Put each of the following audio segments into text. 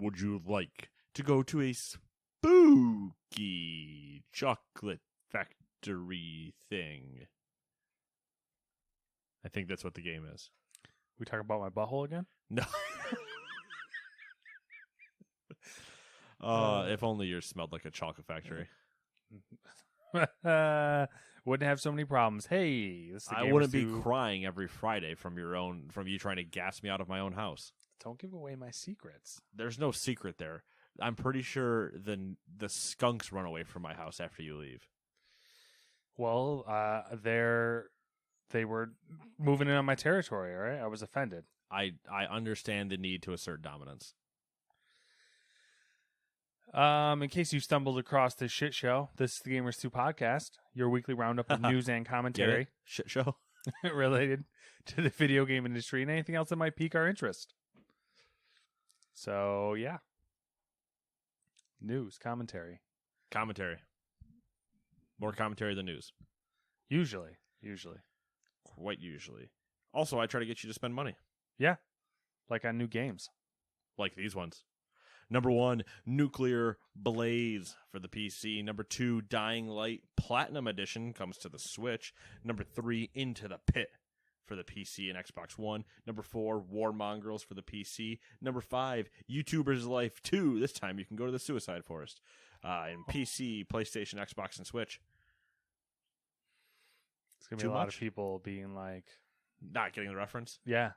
Would you like to go to a spooky chocolate factory thing? I think that's what the game is. We talk about my butthole again? No. If only yours smelled like a chocolate factory. Wouldn't have so many problems. Hey, this is the I Gamers wouldn't be 2. crying every Friday from you trying to gas me out of my own house. Don't give away my secrets. There's no secret there. I'm pretty sure the skunks run away from my house after you leave. Well, they were moving in on my territory, all right? I was offended. I understand the need to assert dominance. In case you stumbled across this shit show, this is the Gamers 2 podcast, your weekly roundup of news and commentary Shit show. related to the video game industry and anything else that might pique our interest. So, yeah. News, commentary. Commentary. More commentary than news. Usually. Quite usually. Also, I try to get you to spend money. Yeah. Like on new games. Like these ones. Number 1, Nuclear Blaze for the PC. Number 2, Dying Light Platinum Edition comes to the Switch. Number 3, Into the Pit for the PC and Xbox One. Number 4, War Mongrels for the PC. Number 5, YouTuber's Life 2. This time you can go to the Suicide Forest. In PC, PlayStation, Xbox, and Switch. It's going to be a lot of people being like... Not getting the reference? Yeah.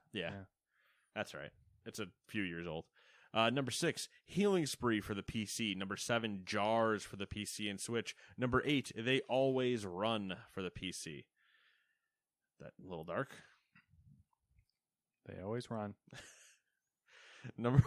That's right. It's a few years old. Number 6, Healing Spree for the PC. Number 7, Jars for the PC and Switch. Number 8, They Always Run for the PC. That a little dark. They always run. Number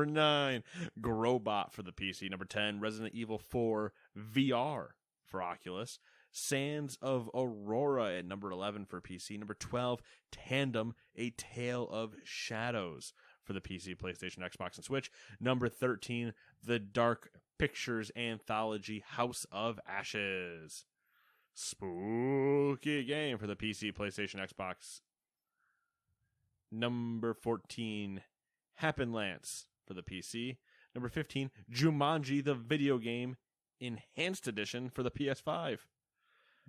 9, Growbot for the PC. Number 10, Resident Evil 4 VR for Oculus. Sands of Aurora at number 11 for PC. Number 12, Tandem, A Tale of Shadows for the PC, PlayStation, Xbox, and Switch. Number 13, The Dark Pictures Anthology House of Ashes. Spooky game for the PC, PlayStation, Xbox. Number 14, Happen Lance for the PC. Number 15, Jumanji the Video Game Enhanced Edition for the PS5.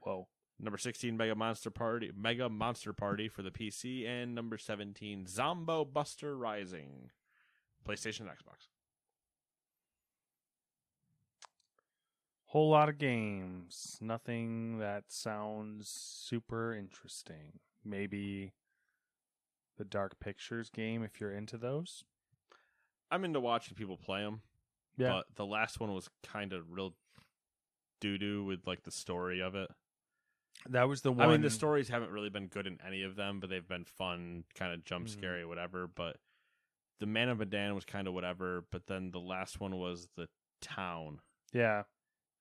Whoa. Number 16, Mega Monster Party for the PC. And number 17, Zombo Buster Rising, PlayStation and Xbox. Whole lot of games. Nothing that sounds super interesting. Maybe the Dark Pictures game if you're into those. I'm into watching people play them. Yeah. But the last one was kind of real doo-doo with like the story of it. That was the one. I mean, the stories haven't really been good in any of them, but they've been fun, kind of jump scary or whatever. But the Man of Medan was kind of whatever. But then the last one was the town. Yeah.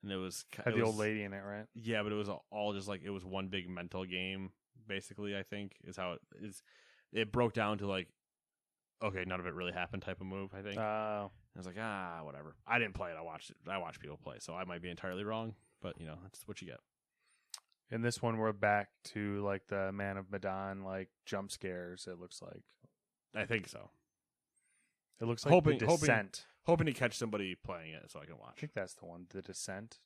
And it was... Had the old lady in it, right? Yeah, but it was all just like... It was one big mental game, basically, I think, is how it is. It broke down to like, okay, none of it really happened type of move, I think. I was like, whatever. I didn't play it. I watched people play, so I might be entirely wrong. But, you know, that's what you get. In this one, we're back to like the Man of Medan, like jump scares. It looks like. I think so. It looks like The Descent. Hoping to catch somebody playing it so I can watch. I think that's the one, The Descent,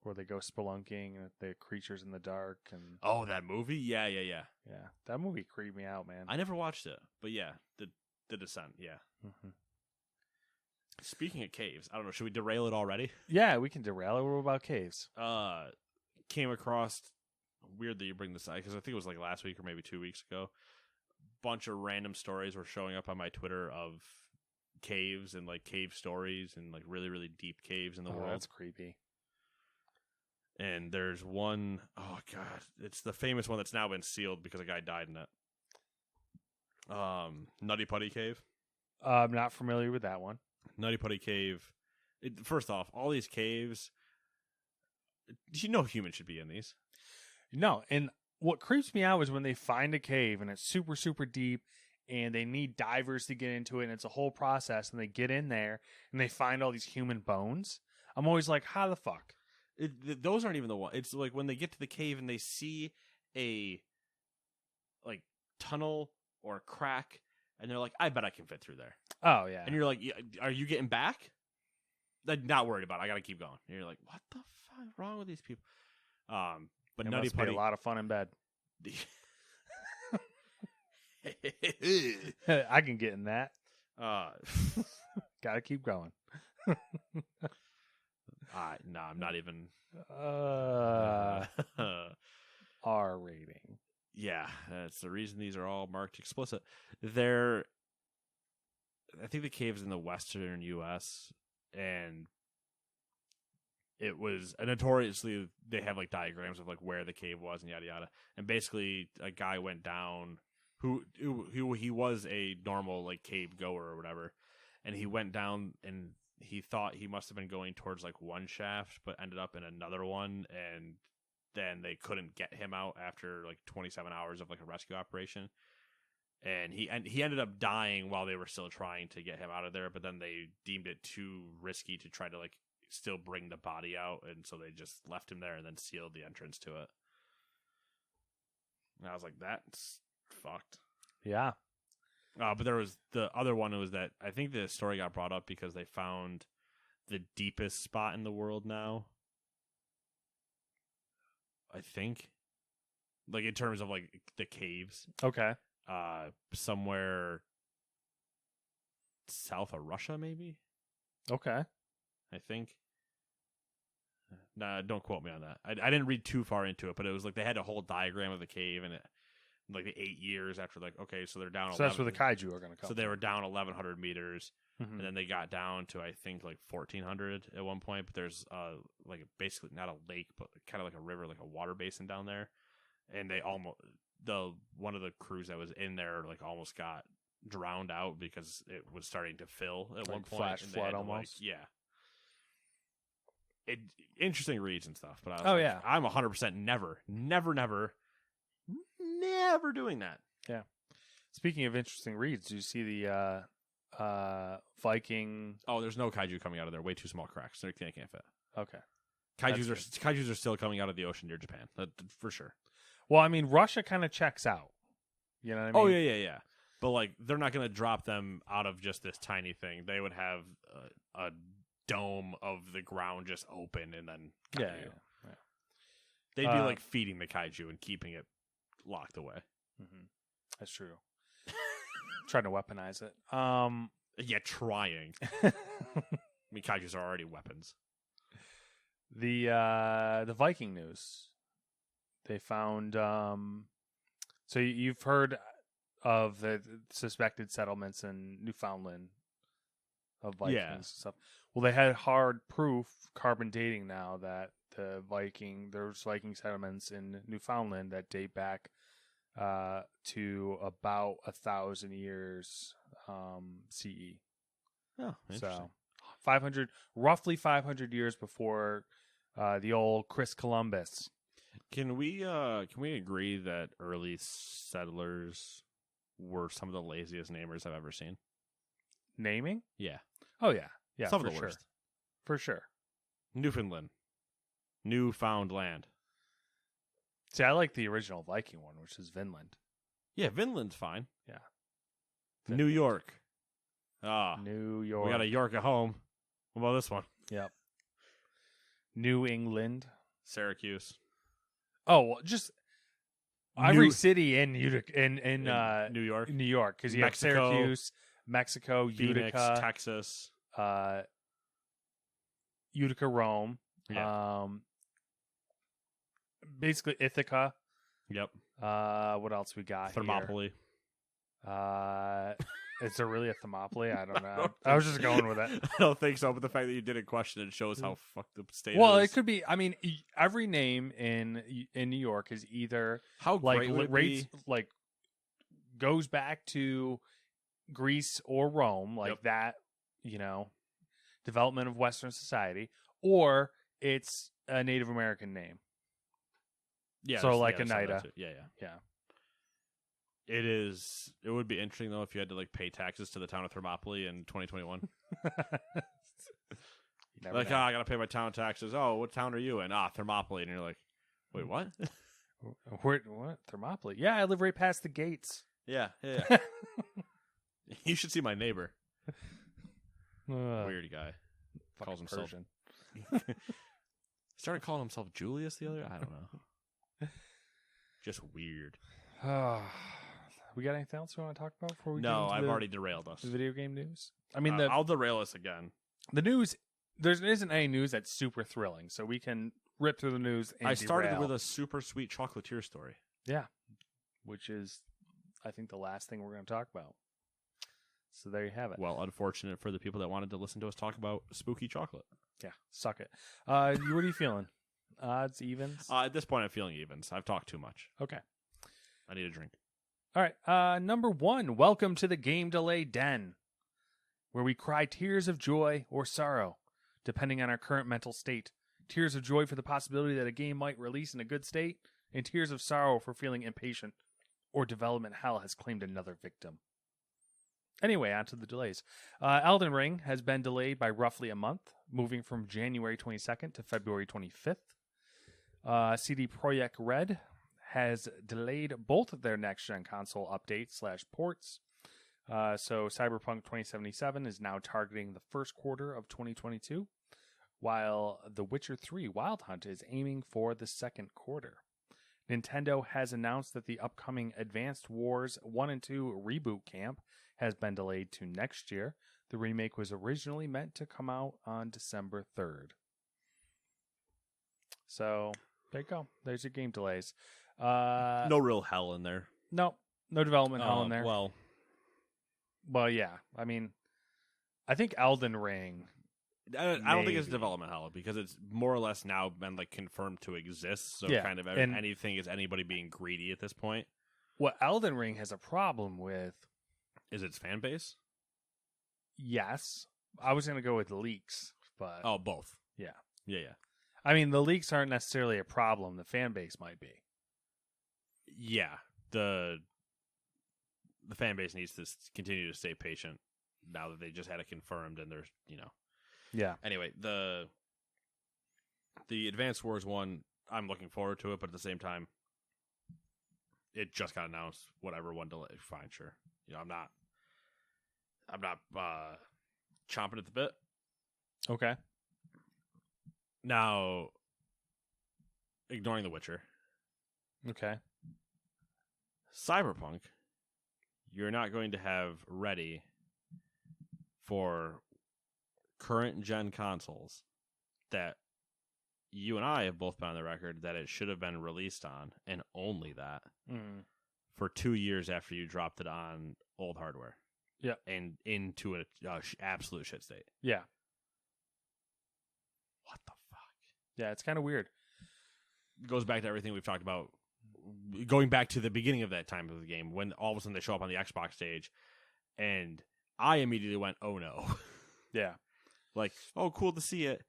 where they go spelunking and the creatures in the dark and. Oh, that movie? Yeah. Yeah, that movie creeped me out, man. I never watched it, but yeah, the Descent. Yeah. Mm-hmm. Speaking of caves, I don't know. Should we derail it already? Yeah, we can derail it. What about caves? Came across, weird that you bring this up, because I think it was like last week or maybe 2 weeks ago. Bunch of random stories were showing up on my Twitter of caves and like cave stories and like really, really deep caves in the world. That's creepy. And there's one, oh god, it's the famous one that's now been sealed because a guy died in it. Nutty Putty Cave. I'm not familiar with that one. Nutty Putty Cave. First off, all these caves, you know humans should be in these. No, and what creeps me out is when they find a cave and it's super, super deep and they need divers to get into it and it's a whole process and they get in there and they find all these human bones. I'm always like, how the fuck? Those aren't even the one. It's like when they get to the cave and they see a like tunnel or a crack and they're like, I bet I can fit through there. Oh yeah. And you're like, "Yeah, are you getting back? Like, not worried about it. I got to keep going. And you're like, what the fuck is wrong with these people? But It Nutty must be Putty. a lot of fun in bed. uh, I can get in that. Gotta keep going. no, I'm not even. R rating. Yeah, that's the reason these are all marked explicit. I think the cave's in the western U.S. and it was notoriously they have like diagrams of like where the cave was and yada yada. And basically, a guy went down who he was a normal like cave goer or whatever, and he went down and he thought he must have been going towards like one shaft, but ended up in another one, and then they couldn't get him out after like 27 hours of like a rescue operation. And he ended up dying while they were still trying to get him out of there, but then they deemed it too risky to try to like still bring the body out, and so they just left him there and then sealed the entrance to it. And I was like, that's fucked. Yeah. But there was the other one was that I think the story got brought up because they found the deepest spot in the world now. I think, like in terms of like the caves. Okay. Somewhere south of Russia, maybe. Okay. I think. Nah, don't quote me on that. I didn't read too far into it, but it was like they had a whole diagram of the cave, and it like the 8 years after, like, okay, so they're down. So that's where the kaiju are going to come. So they were down 1,100 meters, mm-hmm. and then they got down to I think like 1,400 at one point. But there's like basically not a lake, but kind of like a river, like a water basin down there, and they almost one of the crews that was in there like almost got drowned out because it was starting to fill at like one point. Flash flood almost. Yeah. Interesting reads and stuff, but I was oh like, yeah, I'm 100% never doing that. Yeah. Speaking of interesting reads, do you see the Viking? Oh, there's no kaiju coming out of there. Way too small cracks. They can't fit. Okay. Kaijus are still coming out of the ocean near Japan, for sure. Well, I mean, Russia kind of checks out. You know what I mean? Oh yeah. But like, they're not going to drop them out of just this tiny thing. They would have a dome of the ground just open, and then yeah. They'd be like feeding the kaiju and keeping it locked away. Mm-hmm. That's true. Trying to weaponize it. Yeah, trying. I mean, kaijus are already weapons. The Viking news. They found. So you've heard of the suspected settlements in Newfoundland of Vikings and stuff. Well, they had hard proof, carbon dating now, that there's Viking settlements in Newfoundland that date back to about 1,000 years CE. Oh, interesting. So roughly 500 years before the old Chris Columbus. Can we agree that early settlers were some of the laziest namers I've ever seen? Naming? Yeah. Oh yeah. Yeah, some for of the sure. worst. For sure. Newfoundland. Newfoundland. See, I like the original Viking one, which is Vinland. Yeah, Vinland's fine. Yeah. New York. New York. We got a York at home. What about this one? Yep. New England. Syracuse. Oh, well, just every city in Utica, in New York. New York, because you have Syracuse, Mexico, Phoenix, Utica, Texas, Utica, Rome. Yeah. Basically Ithaca. Yep. What else we got Thermopylae. Here? Is there really a Thermopylae? I don't know. I was just going with it. I don't think so, but the fact that you didn't question it shows how fucked up the state Well, is. it could be. I mean, every name in New York is either how great would it be? Like goes back to Greece or Rome, like that. You know, development of Western society, or it's a Native American name. Yeah. So like Oneida. Yeah. It is. It would be interesting though if you had to like pay taxes to the town of Thermopylae in 2021. Like, I gotta pay my town taxes. Oh, what town are you in? Thermopylae, and you're like, wait, what? What? Thermopylae? Yeah, I live right past the gates. Yeah. You should see my neighbor. Weird guy. Calls himself Persian. Started calling himself Julius the other. I don't know. Just weird. We got anything else we want to talk about before we get No, into I've the, already derailed us. the video game news? I mean, I'll derail us again. the news. There isn't any news that's super thrilling, so we can rip through the news. And I started derail, with a super sweet chocolatier story. which is, I think, the last thing we're going to talk about. So there you have it. Well, unfortunate for the people that wanted to listen to us talk about spooky chocolate. Yeah, suck it. What are you feeling? Odds, evens? At this point, I'm feeling evens. I've talked too much. Okay. I need a drink. All right. Number 1, welcome to the Game Delay Den, where we cry tears of joy or sorrow, depending on our current mental state. Tears of joy for the possibility that a game might release in a good state, and tears of sorrow for feeling impatient or development hell has claimed another victim. Anyway, on to the delays. Elden Ring has been delayed by roughly a month, moving from January 22nd to February 25th. CD Projekt Red has delayed both of their next-gen console updates / ports. So Cyberpunk 2077 is now targeting the first quarter of 2022, while The Witcher 3 Wild Hunt is aiming for the second quarter. Nintendo has announced that the upcoming Advanced Wars 1 and 2 reboot camp has been delayed to next year. The remake was originally meant to come out on December 3rd. So, there you go. There's your game delays. No real hell in there. No development hell in there. Well, yeah. I mean, I think Elden Ring. I don't think it's Maybe. development hell because it's more or less now been like confirmed to exist. So Yeah, kind of and- anything is anybody being greedy at this point. What Elden Ring has a problem with, Is its fan base? yes. I was going to go with leaks, but Oh, both. Yeah. Yeah. I mean, the leaks aren't necessarily a problem. The fan base might be. Yeah. The fan base needs to continue to stay patient now that they just had it confirmed and there's, Yeah. Anyway, the Advanced Wars one, I'm looking forward to it, but at the same time, it just got announced. Whatever, one delay, fine, sure. I'm not chomping at the bit. Okay. Now, ignoring The Witcher, Okay. Cyberpunk, you're not going to have ready for current gen consoles that you and I have both been on the record that it should have been released on, and only that for 2 years after you dropped it on old hardware. Yeah. And into an absolute shit state. Yeah. What the fuck? Yeah, it's kind of weird. It goes back to everything we've talked about. Going back to the beginning of that time of the game, when all of a sudden they show up on the Xbox stage, and I immediately went, "Oh no!" Yeah. Like, "Oh, cool to see it."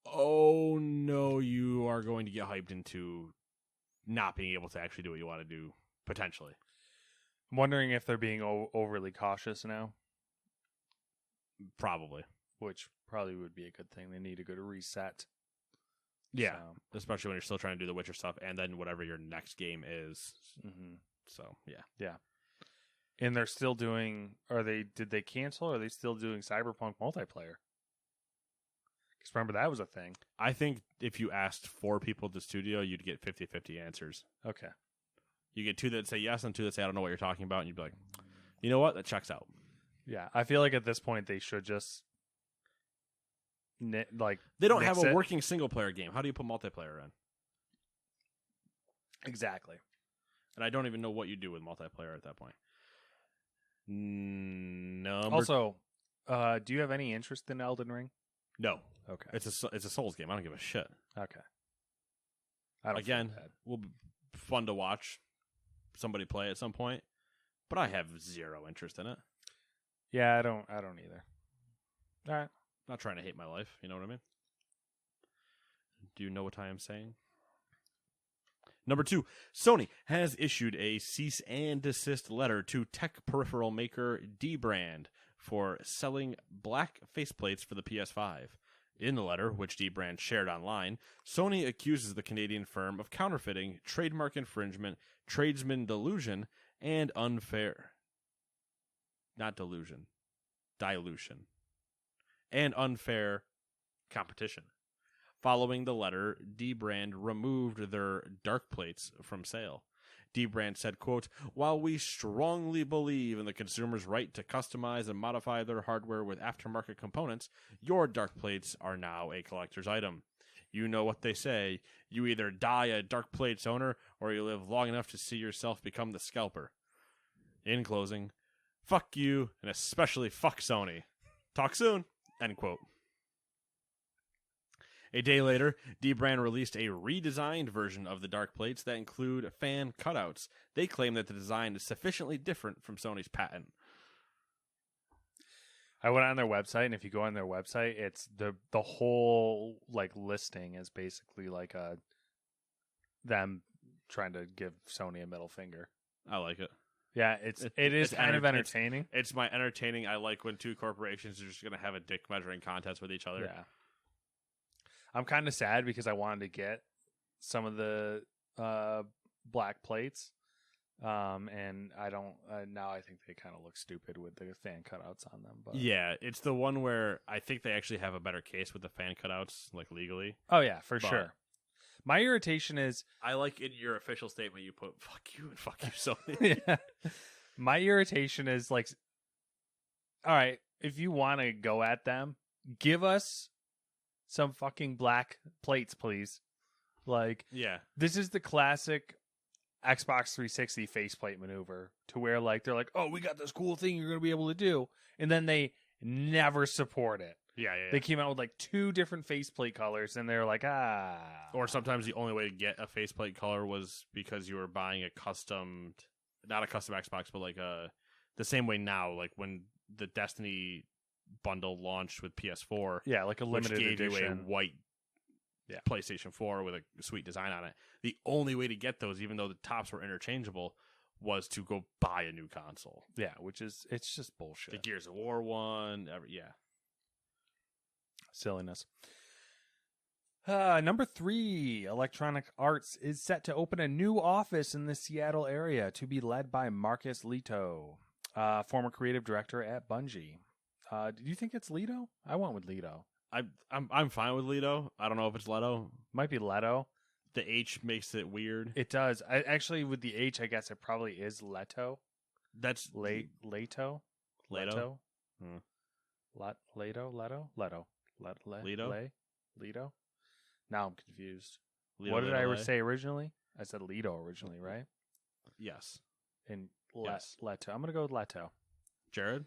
Oh no, you are going to get hyped into not being able to actually do what you want to do potentially. I'm wondering if they're being overly cautious now, Probably, which probably would be a good thing. They need a good reset. yeah. So, Especially when you're still trying to do the Witcher stuff, and then whatever your next game is. mhm. So yeah. And they're still doing. Did they cancel? Or are they still doing Cyberpunk multiplayer? Because remember that was a thing. I think if you asked 4 people at the studio, you'd get 50-50 answers. Okay. You get 2 that say yes and 2 that say I don't know what you're talking about, and you'd be like, you know what, that checks out. Yeah, I feel like at this point they should just They don't have mix a it. working single player game. How do you put multiplayer in? Exactly. And I don't even know what you do with multiplayer at that point. Also, do you have any interest in Elden Ring? No, Okay. it's a Souls game. I don't give a shit. Okay. I don't Again, feel bad. will be fun to watch somebody play at some point, but I have zero interest in it. Yeah, I don't either. All right. Not trying to hate my life. You know what I mean? Do you know what I am saying? Number 2, Sony has issued a cease and desist letter to tech peripheral maker Dbrand for selling black faceplates for the PS5. In the letter, which Dbrand shared online, Sony accuses the Canadian firm of counterfeiting, trademark infringement, tradesman delusion, and unfair. Not delusion. dilution and unfair competition. Following the letter, D-Brand removed their dark plates from sale. D-Brand said, quote, "While we strongly believe in the consumer's right to customize and modify their hardware with aftermarket components, your dark plates are now a collector's item. You know what they say. You either die a dark plates owner or you live long enough to see yourself become the scalper. In closing, fuck you and especially fuck Sony. Talk soon." End quote. A day later, D-Brand released a redesigned version of the dark plates that include fan cutouts. They claim that the design is sufficiently different from Sony's patent. I went on their website, and if you go on their website, it's the whole like listing is basically like them trying to give Sony a middle finger. I like it. Yeah, it is kind of entertaining. It's my entertaining. I like when two corporations are just going to have a dick measuring contest with each other. Yeah. I'm kind of sad because I wanted to get some of the black plates, and I don't. Now I think they kind of look stupid with the fan cutouts on them. But yeah, it's the one where I think they actually have a better case with the fan cutouts, like legally. Oh yeah, for sure. My irritation is I like in your official statement you put "fuck you" and "fuck you, Sony." yeah. My irritation is like, all right, if you want to go at them, give us some fucking black plates, please. Like, yeah, this is the classic Xbox 360 faceplate maneuver to where, like, they're like, oh, we got this cool thing you're going to be able to do. And then they never support it. Yeah. They came out with, like, 2 different faceplate colors, and they're like, ah. Or sometimes the only way to get a faceplate color was because you were buying a custom, not a custom Xbox, but, like, the same way now, like, when the Destiny bundle launched with PS4, yeah, like a limited which gave edition. you a white PlayStation 4 with a sweet design on it. The only way to get those, even though the tops were interchangeable, was to go buy a new console. Yeah, it's just bullshit. The Gears of War one, Silliness. Number 3, Electronic Arts is set to open a new office in the Seattle area to be led by Marcus Leto, former creative director at Bungie. Do you think it's Leto? I went with Leto. I'm fine with Leto. I don't know if it's Leto. Might be Leto. The H makes it weird. It does. Actually, with the H, I guess it probably is Leto. That's Leto. Leto. Leto. Leto. Now I'm confused. Leto, what did I say originally? I said Leto originally, right? Yes. And yes. Leto. I'm gonna go with Leto. Jared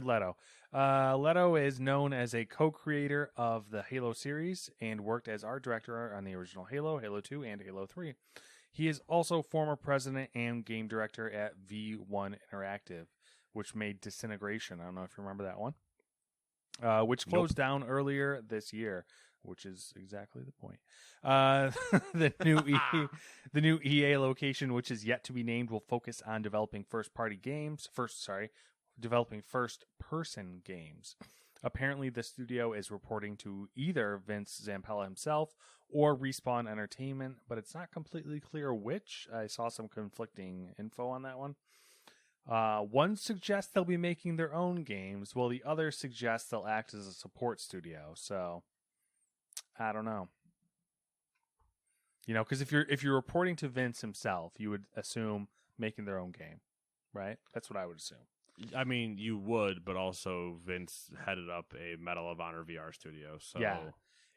Leto. Leto is known as a co-creator of the Halo series and worked as art director on the original Halo, Halo 2, and Halo 3. He is also former president and game director at V1 Interactive, which made Disintegration. I don't know if you remember that one. Which closed down earlier this year, which is exactly the point. The new EA location, which is yet to be named, will focus on developing developing first-person games. Apparently, the studio is reporting to either Vince Zampella himself or Respawn Entertainment, but it's not completely clear which. I saw some conflicting info on that one. One suggests they'll be making their own games, while the other suggests they'll act as a support studio. So, I don't know. You know, because if you're reporting to Vince himself, you would assume making their own game, right? That's what I would assume. I mean, you would, but also Vince headed up a Medal of Honor VR studio. So yeah,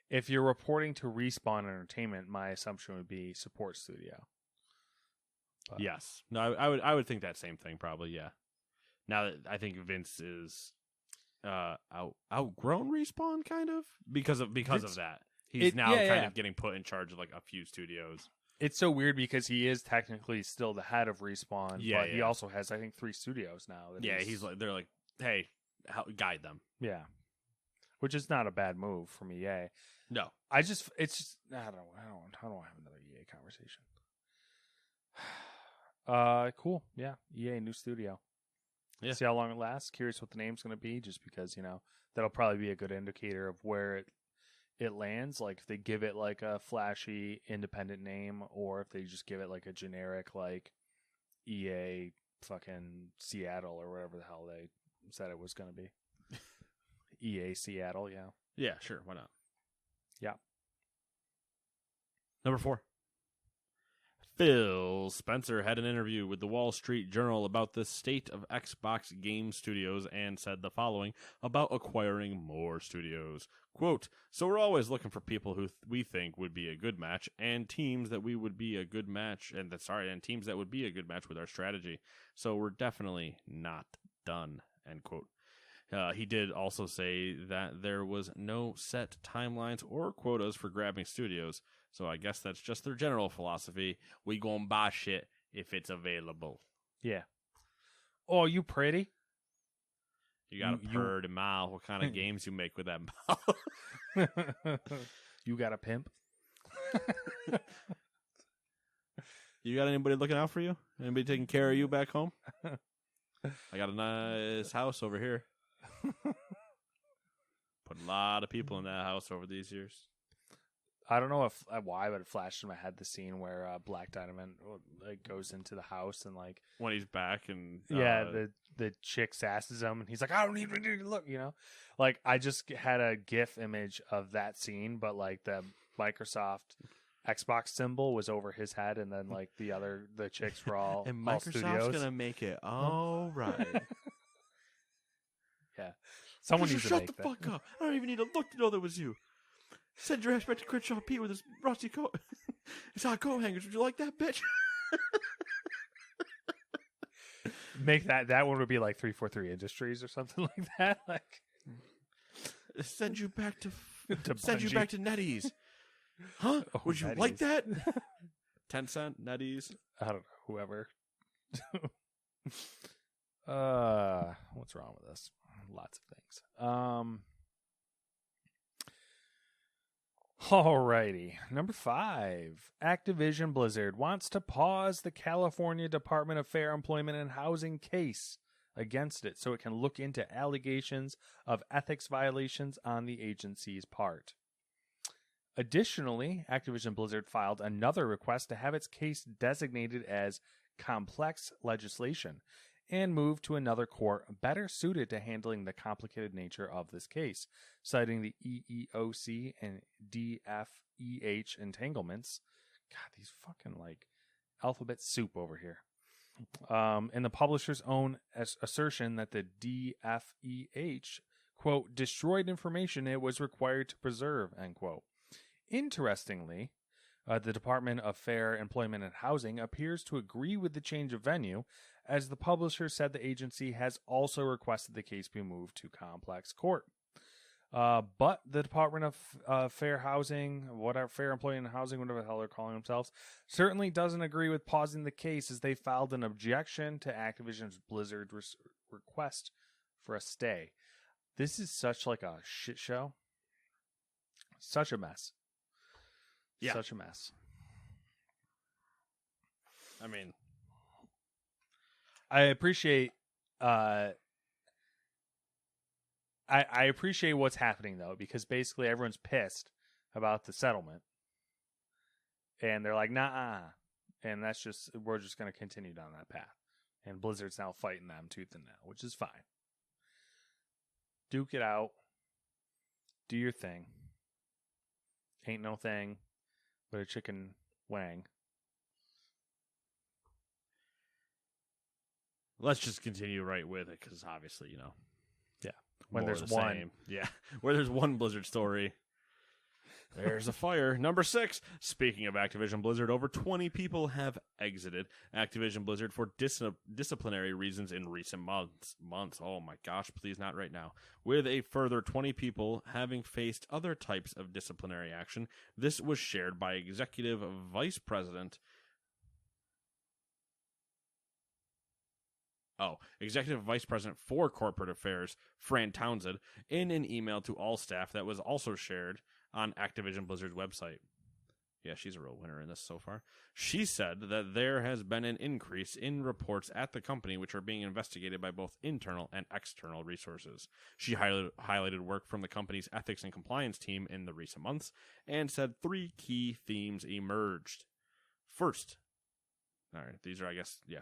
if you're reporting to Respawn Entertainment, my assumption would be support studio. But. Yes, no, I would think that same thing probably. Yeah. Now that I think Vince is outgrown Respawn kind of because of that. He's now kind of getting put in charge of like a few studios. It's so weird because he is technically still the head of Respawn, but he also has, I think, 3 studios now. He's like, they're like, hey, guide them. Yeah, which is not a bad move from EA. No, I don't want to have another EA conversation. Cool. Yeah, EA new studio. Yeah. See how long it lasts. Curious what the name's going to be, just because that'll probably be a good indicator of where it lands. Like if they give it like a flashy independent name, or if they just give it like a generic like EA fucking Seattle or whatever the hell they said it was going to be. EA Seattle, yeah. Yeah, sure. Why not? Yeah. Number 4. Phil Spencer had an interview with the Wall Street Journal about the state of Xbox game studios and said the following about acquiring more studios. Quote, so we're always looking for people who we think would be a good match and teams that we would be a good match and teams that would be a good match with our strategy. So we're definitely not done, end quote. He did also say that there was no set timelines or quotas for grabbing studios, so I guess that's just their general philosophy. We gonna buy shit if it's available. Yeah. Oh, you pretty? You got a pretty mouth. What kind of games you make with that mouth? You got a pimp? You got anybody looking out for you? Anybody taking care of you back home? I got a nice house over here. Put a lot of people in that house over these years. I don't know why, but it flashed in my head the scene where Black Dynamite goes into the house and when he's back and the chick sasses him and he's like, I don't even need to look, I just had a GIF image of that scene, but the Microsoft Xbox symbol was over his head, and then the chicks were all and all Microsoft's studios. gonna make it all right. Yeah, someone needs to shut make the that. fuck up. I don't even need to look to know that was you. Send your ass back to Crenshaw Pete with his rusty coat. It's hot coat hangers. Would you like that, bitch? Make that one would be 343 Industries or something like that. Send you back to Bungie. you back to NetEase. Huh? Oh, Would you NetEase. like that? 10 cent NetEase. I don't know. Whoever. What's wrong with this? Lots of things. Alrighty. Number 5. Activision Blizzard wants to pause the California Department of Fair Employment and Housing case against it so it can look into allegations of ethics violations on the agency's part. Additionally, Activision Blizzard filed another request to have its case designated as complex legislation and moved to another court better suited to handling the complicated nature of this case, citing the EEOC and DFEH entanglements. God, these fucking alphabet soup over here. And the publisher's own assertion that the DFEH, quote, destroyed information it was required to preserve, end quote. Interestingly, the Department of Fair Employment and Housing appears to agree with the change of venue, as the publisher said the agency has also requested the case be moved to complex court. But the Department of Fair Housing, Fair Employment and Housing, whatever the hell they're calling themselves, certainly doesn't agree with pausing the case, as they filed an objection to Activision's Blizzard request for a stay. This is such a shit show. Such a mess. Yeah. Such a mess. I mean, I appreciate I appreciate what's happening though, because basically everyone's pissed about the settlement. And they're like, nah. And we're just going to continue down that path. And Blizzard's now fighting them tooth and nail, which is fine. Duke it out. Do your thing. Ain't no thing but a chicken wang. let's just continue right with it, because obviously, Yeah. When more there's of the one. same. Yeah. Where there's one Blizzard story, there's a fire. Number 6. Speaking of Activision Blizzard, over 20 people have exited Activision Blizzard for disciplinary reasons in recent months. Oh my gosh, please not right now. With a further 20 people having faced other types of disciplinary action. This was shared by Executive Vice President for Corporate Affairs, Fran Townsend, in an email to all staff that was also shared on Activision Blizzard's website. Yeah, she's a real winner in this so far. She said that there has been an increase in reports at the company which are being investigated by both internal and external resources. She highlighted work from the company's ethics and compliance team in the recent months and said 3 key themes emerged. First, all right, these are,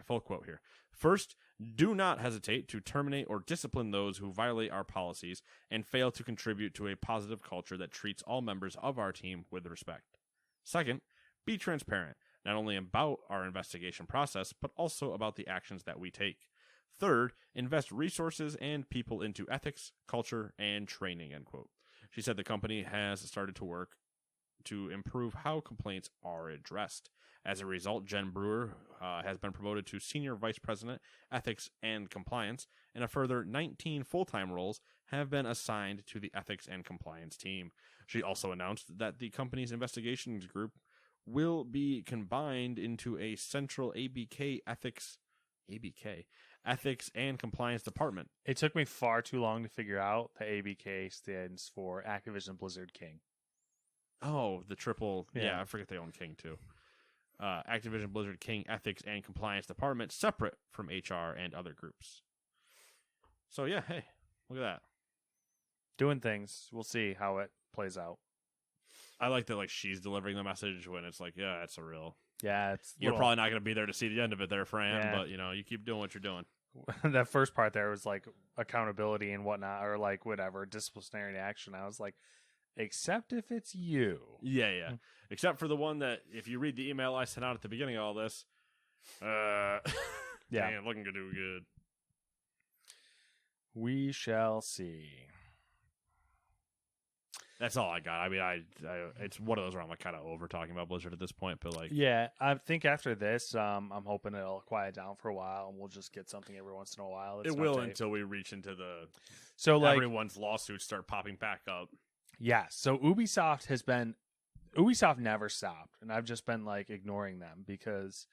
full quote here. First, Do not hesitate to terminate or discipline those who violate our policies and fail to contribute to a positive culture that treats all members of our team with respect. Second, be transparent, not only about our investigation process, but also about the actions that we take. Third, invest resources and people into ethics, culture, and training, end quote. She said the company has started to work to improve how complaints are addressed. As a result, Jen Brewer has been promoted to Senior Vice President, Ethics and Compliance, and a further 19 full-time roles have been assigned to the Ethics and Compliance team. She also announced that the company's investigations group will be combined into a central Ethics and Compliance Department. It took me far too long to figure out that ABK stands for Activision Blizzard King. Oh, the triple. Yeah. Yeah, I forget they own King, too. Activision Blizzard King Ethics and Compliance Department, separate from HR and other groups. So, yeah, hey, look at that. Doing things. We'll see how it plays out. I like that, like, she's delivering the message when it's like, yeah, it's a real. Yeah, it's You're probably not going to be there to see the end of it there, Fran, Yeah. but, you know, you keep doing what you're doing. that first part there was like accountability and whatnot, or like whatever, disciplinary action. I was like, except if it's you. Yeah. Except for the one that, if you read the email I sent out at the beginning of all this, Yeah. dang, looking to do good. We shall see. That's all I got. I mean, I it's one of those where I'm like kind of over talking about Blizzard at this point, but like, Yeah, I think after this, I'm hoping it'll quiet down for a while, and we'll just get something every once in a while. it will until we reach into the So like, everyone's lawsuits start popping back up. yeah. So Ubisoft never stopped, and I've just been like ignoring them because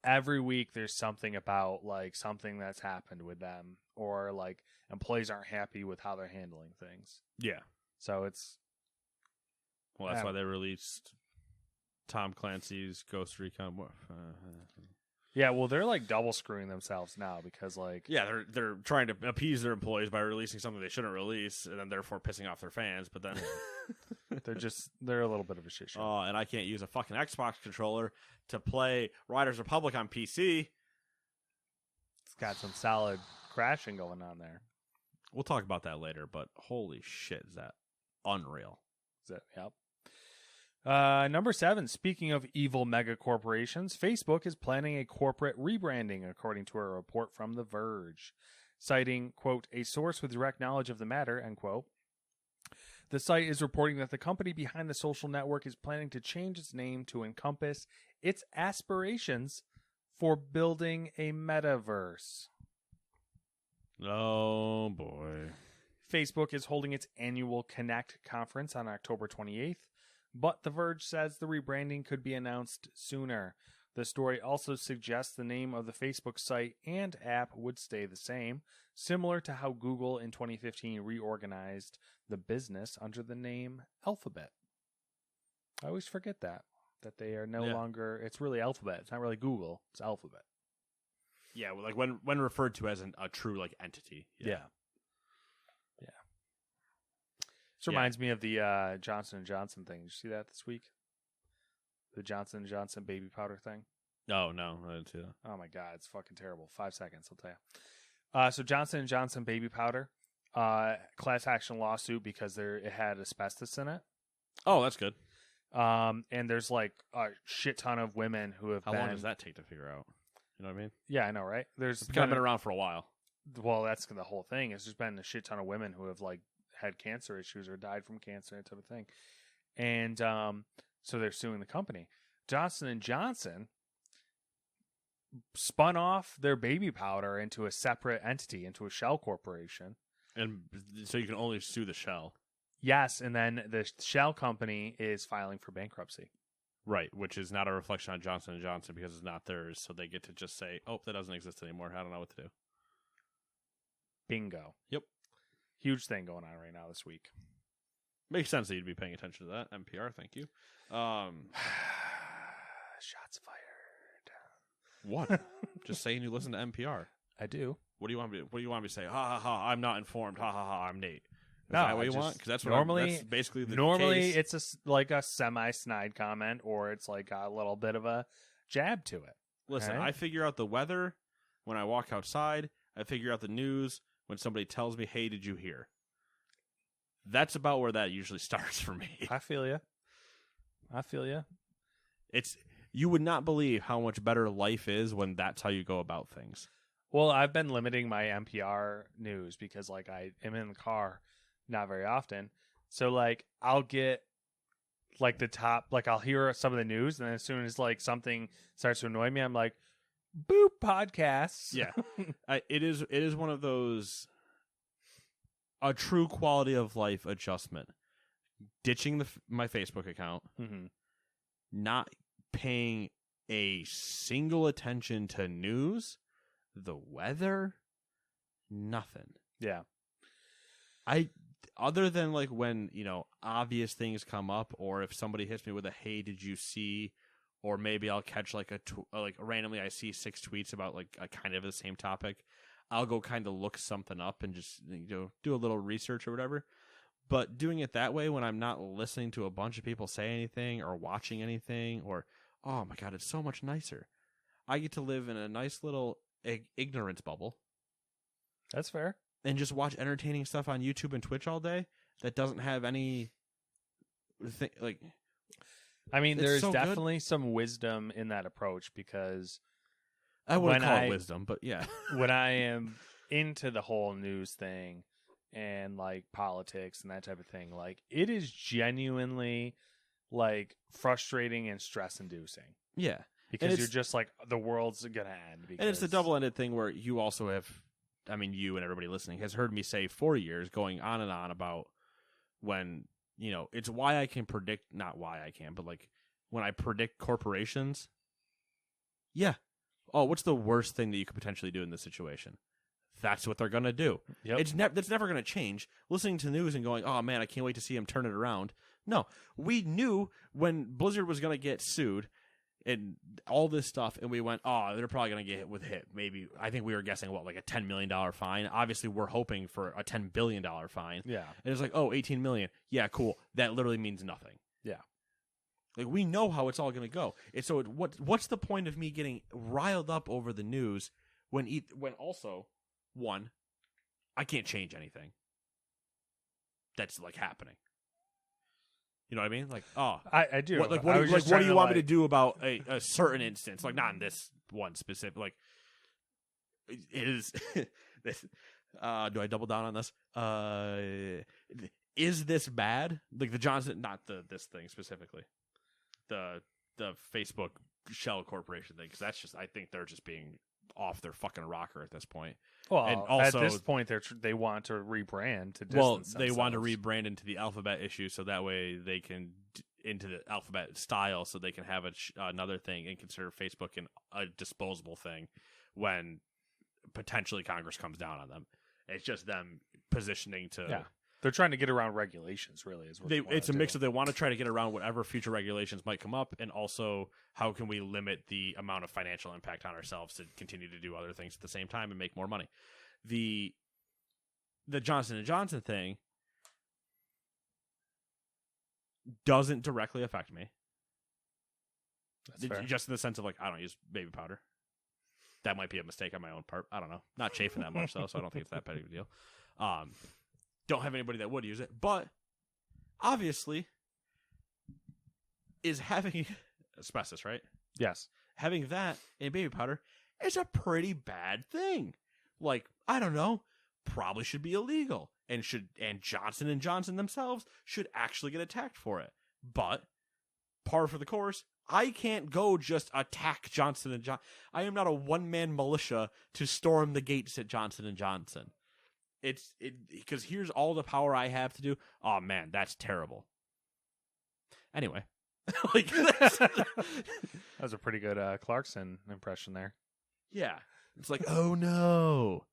every week there's something about like something that's happened with them, or like employees aren't happy with how they're handling things. Yeah. So it's Well, that's why they released Tom Clancy's Ghost Recon. yeah. Well, they're like double screwing themselves now because like Yeah, they're trying to appease their employees by releasing something they shouldn't release, and then therefore pissing off their fans. But then they're a little bit of a shit show. oh, and I can't use a fucking Xbox controller to play Riders Republic on PC. It's got some solid crashing going on there. We'll talk about that later, but holy shit, is that unreal? Is it? Yep. Number 7, speaking of evil mega corporations, Facebook is planning a corporate rebranding, according to a report from The Verge. Citing, quote, a source with direct knowledge of the matter, end quote. The site is reporting that the company behind the social network is planning to change its name to encompass its aspirations for building a metaverse. Oh, boy. Facebook is holding its annual Connect conference on October 28th, but The Verge says the rebranding could be announced sooner. The story also suggests the name of the Facebook site and app would stay the same, similar to how Google in 2015 reorganized the business under the name Alphabet. I always forget that they are no longer, it's really Alphabet. It's not really Google, it's Alphabet. Yeah, well, like when referred to as a true like entity. Yeah. This reminds me of the Johnson & Johnson thing. Did you see that this week? The Johnson & Johnson baby powder thing? Oh, no, I didn't see that. Oh, my God. It's fucking terrible. 5 seconds, I'll tell you. So Johnson & Johnson baby powder, class action lawsuit because it had asbestos in it. Oh, that's good. And there's like a shit ton of women who have How been... long does that take to figure out? You know what I mean? Yeah, I know, right? There's It's kind of been around for a while. Well, that's the whole thing. It's just been a shit ton of women who have like had cancer issues or died from cancer, that type of thing. And so they're suing the company. Johnson & Johnson spun off their baby powder into a separate entity, into a shell corporation. And so you can only sue the shell. Yes, and then the shell company is filing for bankruptcy. Right, which is not a reflection on Johnson & Johnson because it's not theirs, so they get to just say, oh, that doesn't exist anymore. I don't know what to do. Bingo. Yep. Huge thing going on right now this week. Makes sense that you'd be paying attention to that. NPR, thank you. Shots fired. What? Just saying you listen to NPR. I do. What do you want me to say? Ha ha ha! I'm not informed. Ha ha ha! I'm Nate. Is No, that what I you just- want? Because that's what normally- that's basically the Normally, case. it's like a semi-snide comment, or it's like a little bit of a jab to it. Listen, right? I figure out the weather when I walk outside. I figure out the news when somebody tells me, "Hey, did you hear?" That's about where that usually starts for me. I feel you. You would not believe how much better life is when that's how you go about things. Well, I've been limiting my NPR news because like I am in the car not very often. So like I'll get like the top, like I'll hear some of the news, and then as soon as like something starts to annoy me, I'm like, boop, podcasts. Yeah. It is one of those, a true quality of life adjustment. Ditching my Facebook account, not paying a single attention to news, the weather, nothing. Yeah. Other than like when, obvious things come up, or if somebody hits me with a, "Hey, did you see?" Or maybe I'll catch like like randomly I see 6 tweets about like a kind of the same topic. I'll go kind of look something up and just do a little research or whatever. But doing it that way when I'm not listening to a bunch of people say anything or watching anything, or, oh my God, it's so much nicer. I get to live in a nice little ignorance bubble. That's fair. And just watch entertaining stuff on YouTube and Twitch all day that doesn't have any like. I mean, there's so definitely some wisdom in that approach, because I wouldn't call it wisdom, but yeah. When I am into the whole news thing and like politics and that type of thing, like it is genuinely like frustrating and stress inducing. Yeah. Because you're just like, the world's gonna end. Because... And it's the double-ended thing where you also have, I mean, you and everybody listening has heard me say for years, going on and on about when, it's why I can predict, not why I can, but like when I predict corporations. Yeah. Oh, what's the worst thing that you could potentially do in this situation? That's what they're going to do. Yep. That's never going to change. Listening to the news and going, "Oh man, I can't wait to see him turn it around." No, we knew when Blizzard was going to get sued and all this stuff, and we went, "Oh, they're probably going to get hit. Maybe." I think we were guessing like a $10 million fine. Obviously, we're hoping for a $10 billion fine. Yeah. And it's like, oh, 18 million. Yeah, cool. That literally means nothing. Yeah. Like, we know how it's all going to go. And so what's the point of me getting riled up over the news when also, one, I can't change anything that's like happening. You know what I mean? Like, oh, I do. What do you want me to do about a certain instance? Like, not in this one specific. Like, it is. This, do I double down on this? Is this bad? Like the Johnson, not this thing specifically. The Facebook shell corporation thing, because that's just, I think they're just being off their fucking rocker at this point. Well, and also, at this point, they want to rebrand to distance themselves. They want to rebrand into the Alphabet issue, so that way they can into the Alphabet style, so they can have another thing and consider Facebook a disposable thing when potentially Congress comes down on them. It's just them positioning to. Yeah. They're trying to get around regulations, really. It's a mix of, they want to try to get around whatever future regulations might come up, and also how can we limit the amount of financial impact on ourselves to continue to do other things at the same time and make more money. The Johnson & Johnson thing doesn't directly affect me. That's fair. Just in the sense of, like, I don't use baby powder. That might be a mistake on my own part. I don't know. Not chafing that much, though, so I don't think it's that big of a deal. Don't have anybody that would use it, but obviously is having asbestos, right? Yes. Having that in baby powder is a pretty bad thing. Like, I don't know, probably should be illegal, and Johnson & Johnson themselves should actually get attacked for it. But par for the course, I can't go just attack Johnson & Johnson. I am not a one-man militia to storm the gates at Johnson & Johnson. It's because here's all the power I have to do. Oh man, that's terrible. Anyway, like that was a pretty good Clarkson impression there. Yeah, it's like, oh no.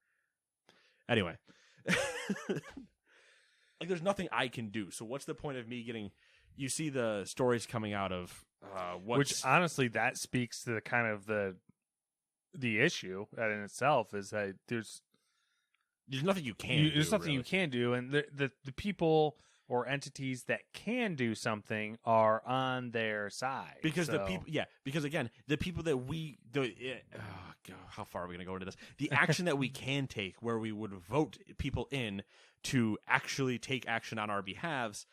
Anyway, like there's nothing I can do. So what's the point of me getting? You see the stories coming out of which honestly that speaks to the kind of the issue that in itself is that there's nothing you can do. There's nothing really. You can do, and the people or entities that can do something are on their side. Because the So- people, because again, the people that God, how far are we going to go into this? The action that we can take, where we would vote people in to actually take action on our behalves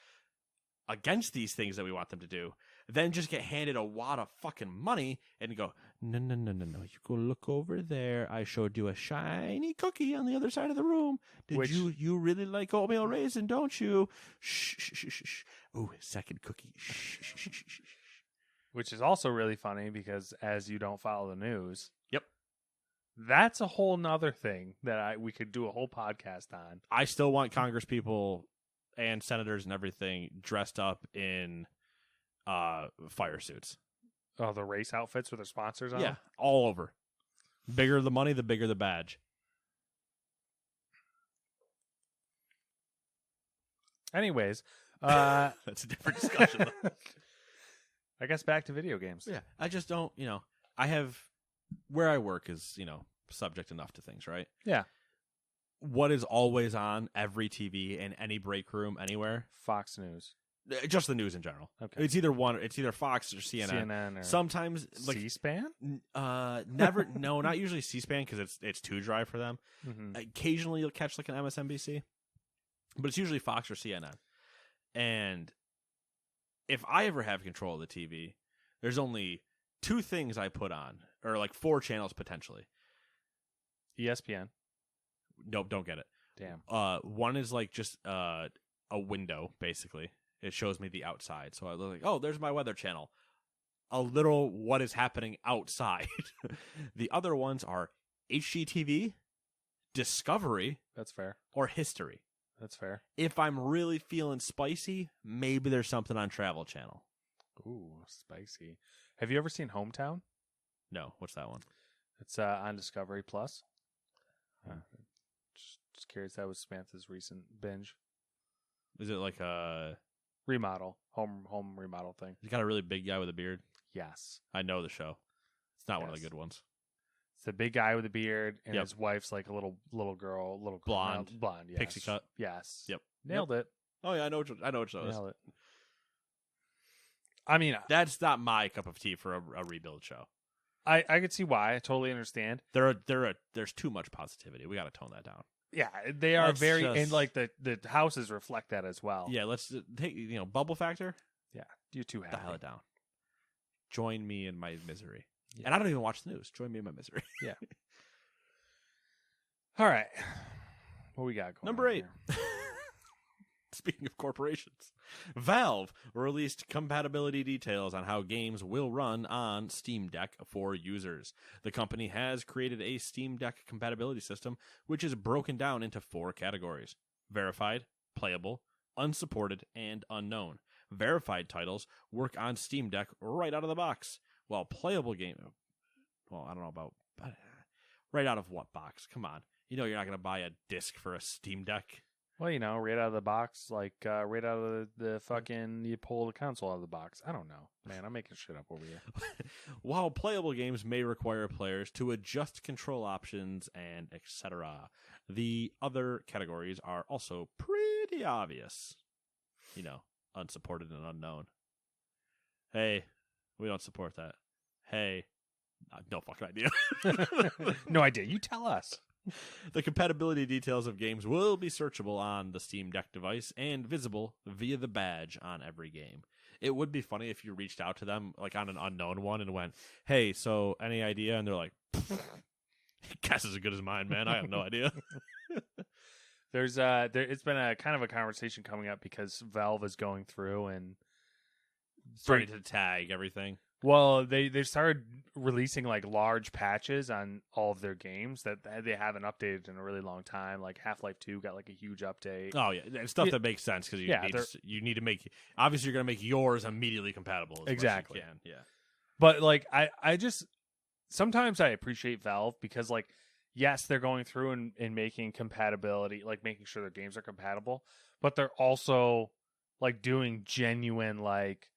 against these things that we want them to do, then just get handed a wad of fucking money and go, no, you go look over there. I showed you a shiny cookie on the other side of the room. You really like oatmeal raisin, don't you? Shh. Oh, second cookie. Shh. Which is also really funny because as you don't follow the news. Yep. That's a whole nother thing that we could do a whole podcast on. I still want Congress people and senators and everything dressed up in fire suits. Oh, the race outfits with their sponsors on? Yeah, all over. Bigger the money, the bigger the badge. Anyways, That's a different discussion. I guess back to video games. Yeah, I just don't, I have, where I work is, subject enough to things, right? Yeah. What is always on every TV in any break room anywhere? Fox News. Just the news in general. Okay. It's either Fox or CNN. or Sometimes like C-SPAN? never no, not usually C-SPAN because it's too dry for them. Mm-hmm. Occasionally you'll catch like an MSNBC, but it's usually Fox or CNN. And if I ever have control of the TV, there's only 2 things I put on, or like 4 channels potentially. ESPN. Nope, don't get it. Damn. One is like just a window basically. It shows me the outside. So I look like, oh, there's my weather channel. A little what is happening outside. The other ones are HGTV, Discovery, That's fair. or History. That's fair. If I'm really feeling spicy, maybe there's something on Travel Channel. Ooh, spicy. Have you ever seen Hometown? No, what's that one? It's on Discovery Plus. Just curious. That was Samantha's recent binge. Is it like a... Remodel. Home remodel thing. He's got a really big guy with a beard. Yes. I know the show. It's not one of the Yes. good ones. It's the big guy with a beard, and Yep. his wife's like a little girl, Blonde. blonde, yes. Pixie cut. Yes. Yep. Nailed it. Oh yeah, I know what show it is. Nailed it. I mean, That's not my cup of tea for a rebuild show. I could see why. I totally understand. There's too much positivity. We got to tone that down. Yeah, they are Let's very, just- and like the houses reflect that as well. Yeah, let's take bubble factor. Yeah. You're too happy. Dial it down. Join me in my misery. Yeah. And I don't even watch the news. Join me in my misery. All right. What we got going Number on 8. here? Speaking of corporations, Valve released compatibility details on how games will run on Steam Deck for users. The company has created a Steam Deck compatibility system, which is broken down into 4 categories: verified, playable, unsupported, and unknown. Verified titles work on Steam Deck right out of the box, while playable well, I don't know about right out of what box? Come on. You're not going to buy a disc for a Steam Deck. Well, right out of the box, like right out of the fucking, you pull the console out of the box. I don't know. Man, I'm making shit up over here. While playable games may require players to adjust control options and etc., the other categories are also pretty obvious. Unsupported and unknown. Hey, we don't support that. Hey, no fucking idea. No idea. You tell us. The compatibility details of games will be searchable on the Steam Deck device and visible via the badge on every game. It would be funny if you reached out to them like on an unknown one and went, "Hey, so any idea?" And they're like, "Guess as good as mine, man. I have no idea." It's been a kind of a conversation coming up because Valve is going through and Starting to tag everything. well, they started releasing like large patches on all of their games that they haven't updated in a really long time. Like Half-Life 2 got like a huge update. Oh yeah, and stuff that makes sense because you need to make. Obviously, you're going to make yours immediately compatible. As Exactly. much as you can. Yeah. But like I just sometimes I appreciate Valve because like yes, they're going through and making compatibility, like making sure their games are compatible, but they're also like doing genuine like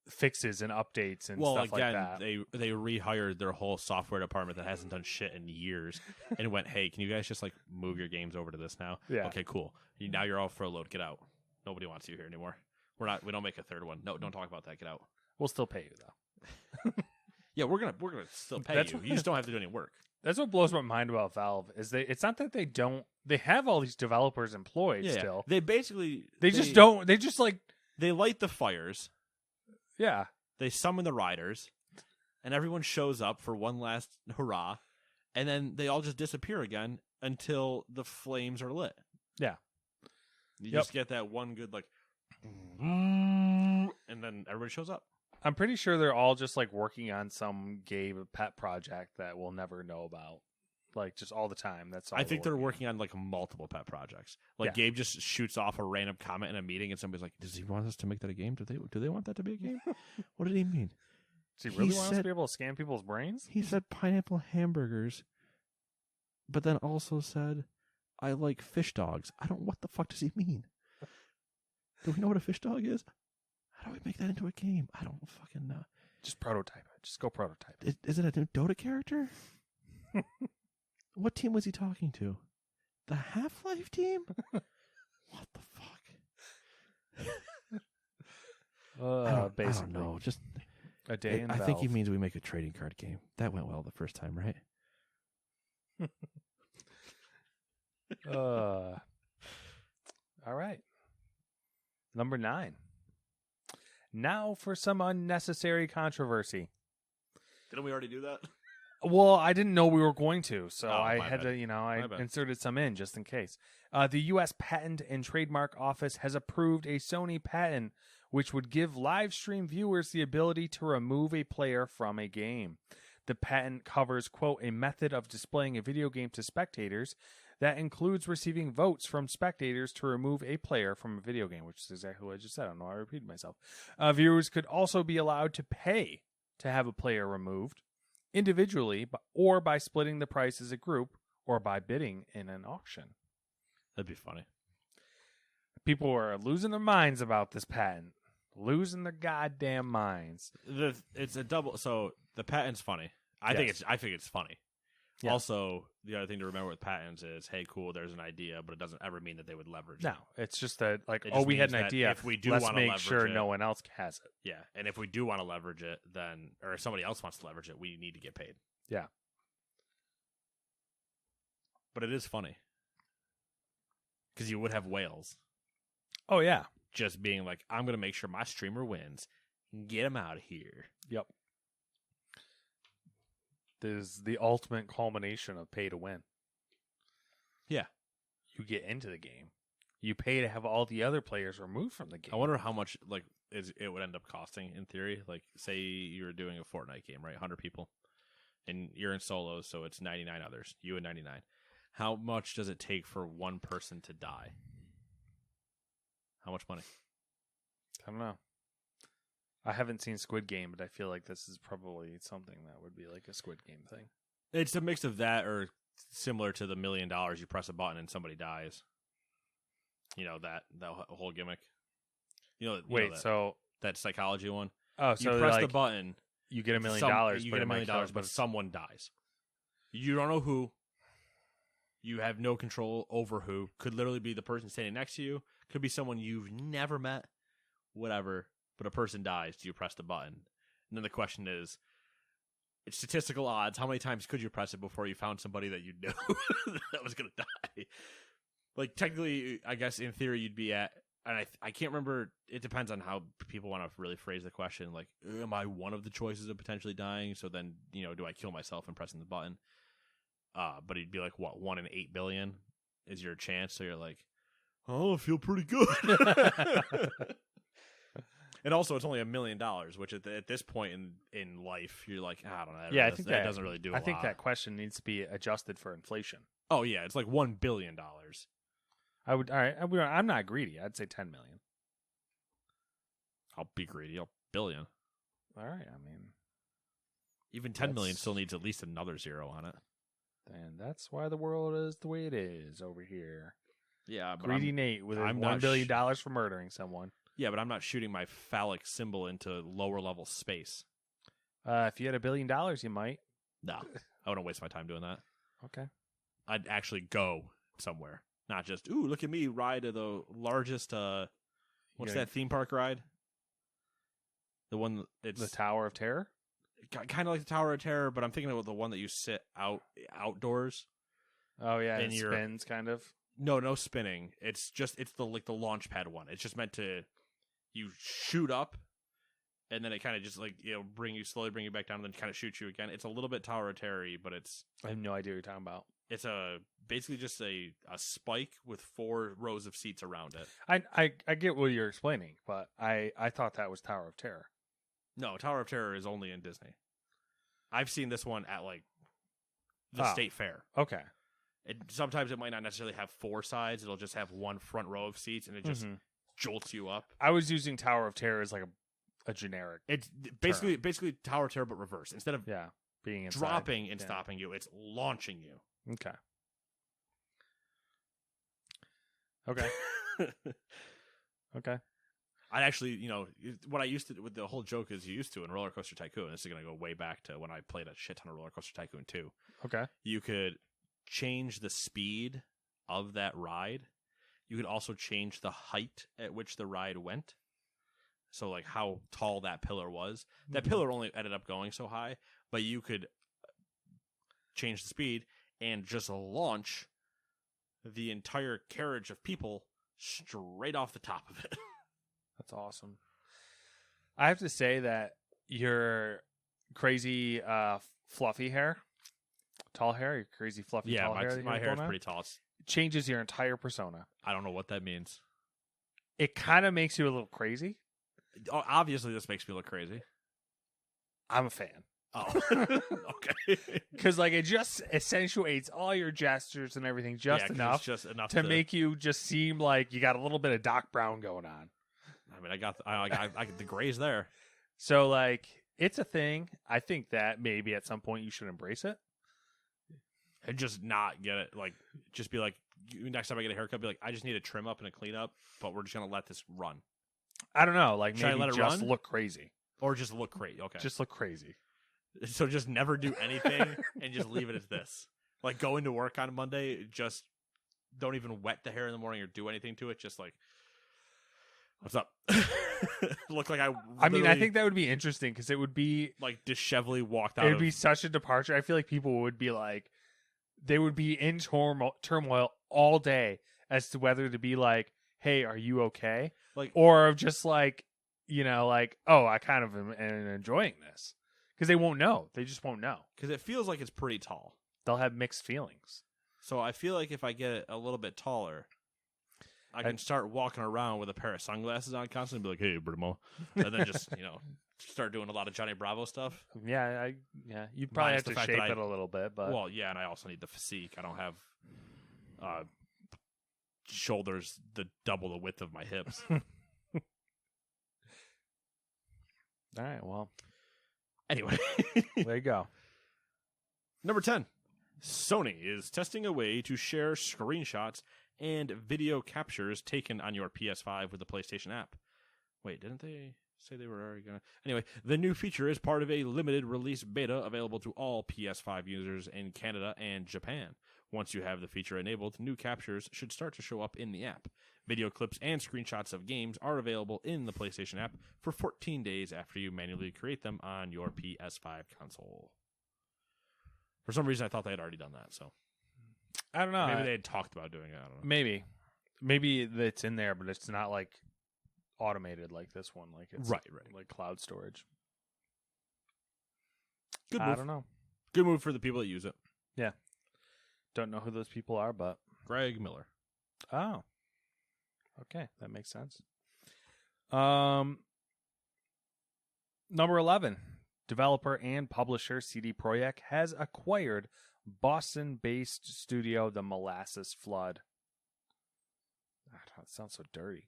fixes and updates and stuff like that. they rehired their whole software department that hasn't done shit in years and went, "Hey, can you guys just like move your games over to this now?" Yeah. Okay, cool. Now you're all furloughed. Get out. Nobody wants you here anymore. We don't make a third one. No, don't talk about that. Get out. We'll still pay you though. Yeah, we're gonna still pay you. You just don't have to do any work. That's what blows my mind about Valve is it's not that they have all these developers employed still. They basically they just like they light the fires. Yeah. They summon the riders, and everyone shows up for one last hurrah, and then they all just disappear again until the flames are lit. Yeah. You just get that one good like and then everybody shows up. I'm pretty sure they're all just like working on some Gabe pet project that we'll never know about. Like just all the time. That's all. I think they're working on like multiple pet projects. Like Gabe just shoots off a random comment in a meeting, and somebody's like, "Does he want us to make that a game? Do they want that to be a game? What did he mean? Does he really want us to be able to scan people's brains?" He said pineapple hamburgers, but then also said, "I like fish dogs." I don't. What the fuck does he mean? Do we know what a fish dog is? How do we make that into a game? I don't fucking know. Just prototype it. Just go prototype it. Is it a new Dota character? What team was he talking to? The Half-Life team? What the fuck? Basically. I don't know. Just a day in I Valve. think he means we make a trading card game. That went well the first time, right? All right. Number 9. Now for some unnecessary controversy. Didn't we already do that? Well, I didn't know we were going to, so I my had bad. to, I bad. inserted some in just in case. The U.S. Patent and Trademark Office has approved a Sony patent which would give live stream viewers the ability to remove a player from a game. The patent covers, quote, a method of displaying a video game to spectators that includes receiving votes from spectators to remove a player from a video game, which is exactly what I just said. I don't know, I repeated myself. Viewers could also be allowed to pay to have a player removed, individually, or by splitting the price as a group, or by bidding in an auction. That'd be funny. People are losing their minds about this patent. Losing their goddamn minds. It's a double. So the patent's funny. I think it's funny. Yeah. Also, the other thing to remember with patents is, hey, cool, there's an idea, but it doesn't ever mean that they would leverage it. No, it's just that, like, we means had an idea. If we do let's want to make leverage sure it, no one else has it. Yeah, and if we do want to leverage it, then, or if somebody else wants to leverage it, we need to get paid. Yeah. But it is funny. Because you would have whales. Oh, yeah. Just being like, I'm going to make sure my streamer wins. Get him out of here. Yep. This is the ultimate culmination of pay to win. Yeah. You get into the game. You pay to have all the other players removed from the game. I wonder how much it would end up costing in theory. Like, say you were doing a Fortnite game, right? 100 people. And you're in solos, so it's 99 others. You and 99. How much does it take for one person to die? How much money? I don't know. I haven't seen Squid Game, but I feel like this is probably something that would be like a Squid Game thing. It's a mix of that or similar to the $1 million. You press a button and somebody dies. You know, that whole gimmick. That psychology one. Oh, so you press the button. You get $1 million. You get $1 million, but someone dies. You don't know who. You have no control over who. Could literally be the person standing next to you. Could be someone you've never met. Whatever. But a person dies. Do you press the button? And then the question is, it's statistical odds. How many times could you press it before you found somebody that you knew that was going to die? Like, technically, I guess in theory you'd be at, and I can't remember, it depends on how people want to really phrase the question. Like, am I one of the choices of potentially dying? So then, do I kill myself in pressing the button? But it'd be like, what, 1 in 8 billion is your chance? So you're like, oh, I feel pretty good. And also, it's only $1 million, which at this point in life, you're like, I don't know. Yeah, I think that doesn't really do a lot. I think that question needs to be adjusted for inflation. Oh, yeah. It's like $1 billion. All right. I'm not greedy. I'd say 10 million. I'll be greedy. I'll billion. All right. I mean, even 10 million still needs at least another zero on it. And that's why the world is the way it is over here. Yeah, but greedy Nate with $1 billion for murdering someone. Yeah, but I'm not shooting my phallic symbol into lower level space. If you had $1 billion, you might. No, I wouldn't waste my time doing that. Okay. I'd actually go somewhere, not just look at me ride to the largest What's that theme park ride? The one it's the Tower of Terror? kind of like the Tower of Terror, but I'm thinking about the one that you sit outdoors. Oh yeah, and it spins kind of. No spinning. It's the launch pad one. It's just meant to you shoot up, and then it kind of just bring you back down, and then kind of shoot you again. It's a little bit Tower of Terror, but I have no idea what you're talking about. It's basically just a spike with 4 rows of seats around it. I get what you're explaining, but I thought that was Tower of Terror. No, Tower of Terror is only in Disney. I've seen this one at the state fair. Okay. Sometimes it might not necessarily have 4 sides. It'll just have one front row of seats, and it just jolts you up. I was using Tower of Terror as like a generic. It's basically Tower of Terror, but reverse. Instead of being inside, dropping and stopping you, it's launching you. Okay. Okay. I actually, what I used to, with the whole joke is you used to in Roller Coaster Tycoon. This is going to go way back to when I played a shit ton of Roller Coaster Tycoon 2. Okay. You could change the speed of that ride. You could also change the height at which the ride went. So, like, how tall that pillar was. That pillar only ended up going so high, but you could change the speed and just launch the entire carriage of people straight off the top of it. That's awesome. I have to say that your crazy fluffy hair, tall hair, your crazy fluffy tall hair. My hair is pretty tall. It changes your entire persona. I don't know what that means. It kind of makes you a little crazy. Obviously, this makes me look crazy. I'm a fan. Oh, okay. Because it just accentuates all your gestures and everything just enough to make you just seem like you got a little bit of Doc Brown going on. I mean, I got the grays there. So, it's a thing. I think that maybe at some point you should embrace it. And just not get it. Just be like, next time I get a haircut, be like, I just need a trim up and a clean up, but we're just going to let this run. I don't know. Should I let it just run? look crazy. Or just look crazy. Okay. Just look crazy. So just never do anything and just leave it as this. Go into work on Monday, just don't even wet the hair in the morning or do anything to it. Just what's up? Look like I mean, I think that would be interesting because it would be dishevelly walked out. It would be such a departure. I feel like people would be they would be in turmoil all day as to whether to be hey, are you okay? Or just oh, I kind of am enjoying this. Because they won't know. They just won't know. Because it feels like it's pretty tall. They'll have mixed feelings. So I feel like if I get it a little bit taller, I can start walking around with a pair of sunglasses on constantly and be like, hey, Brimo. And then just, start doing a lot of Johnny Bravo stuff. Yeah, you'd probably have to shape it a little bit. But well, yeah, and I also need the physique. I don't have shoulders double the width of my hips. All right, well. Anyway. There you go. Number 10. Sony is testing a way to share screenshots and video captures taken on your PS5 with the PlayStation app. Wait, didn't they say they were already going to? Anyway, the new feature is part of a limited release beta available to all PS5 users in Canada and Japan. Once you have the feature enabled, new captures should start to show up in the app. Video clips and screenshots of games are available in the PlayStation app for 14 days after you manually create them on your PS5 console. For some reason, I thought they had already done that, so. I don't know. Maybe they had talked about doing it. I don't know. Maybe. Maybe it's in there, but it's not automated like this one. It's right. Like cloud storage. Good move. I don't know. Good move for the people that use it. Yeah. Don't know who those people are, but. Greg Miller. Oh. Okay, that makes sense. Number 11. Developer and publisher CD Projekt has acquired Boston-based studio The Molasses Flood. That sounds so dirty.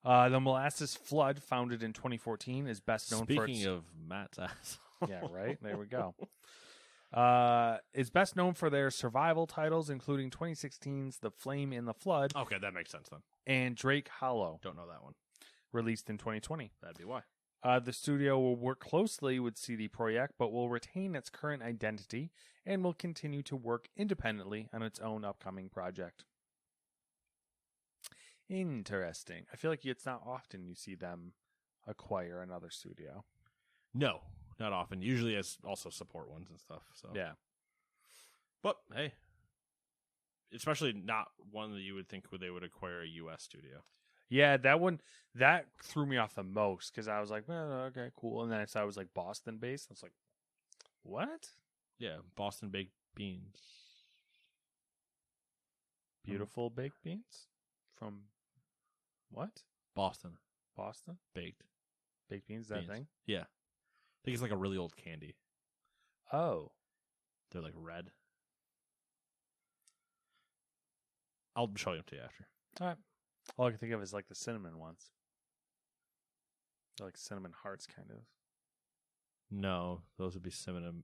The Molasses Flood, founded in 2014, is best known for its... Speaking of Matt's ass. Yeah, right? There we go. Is best known for their survival titles, including 2016's The Flame in the Flood. Okay, that makes sense then. And Drake Hollow. Don't know that one. Released in 2020. That'd be why. The studio will work closely with CD Projekt, but will retain its current identity and will continue to work independently on its own upcoming project. Interesting. I feel like it's not often you see them acquire another studio. No, not often. Usually as also support ones and stuff. So Yeah. But hey, especially not one that you would think they would acquire a U.S. studio. Yeah, that threw me off the most because I was like, well, okay, cool. And then I saw it was like Boston based. I was like, what? Yeah, Boston baked beans. Beautiful baked beans from what? Boston Boston baked baked beans. That beans. thing? Yeah, I think it's like a really old candy. Oh, They're like red. I'll show them to you after. all right. All I can think of is like the cinnamon ones. They're like cinnamon hearts, kind of. No, those would be cinnamon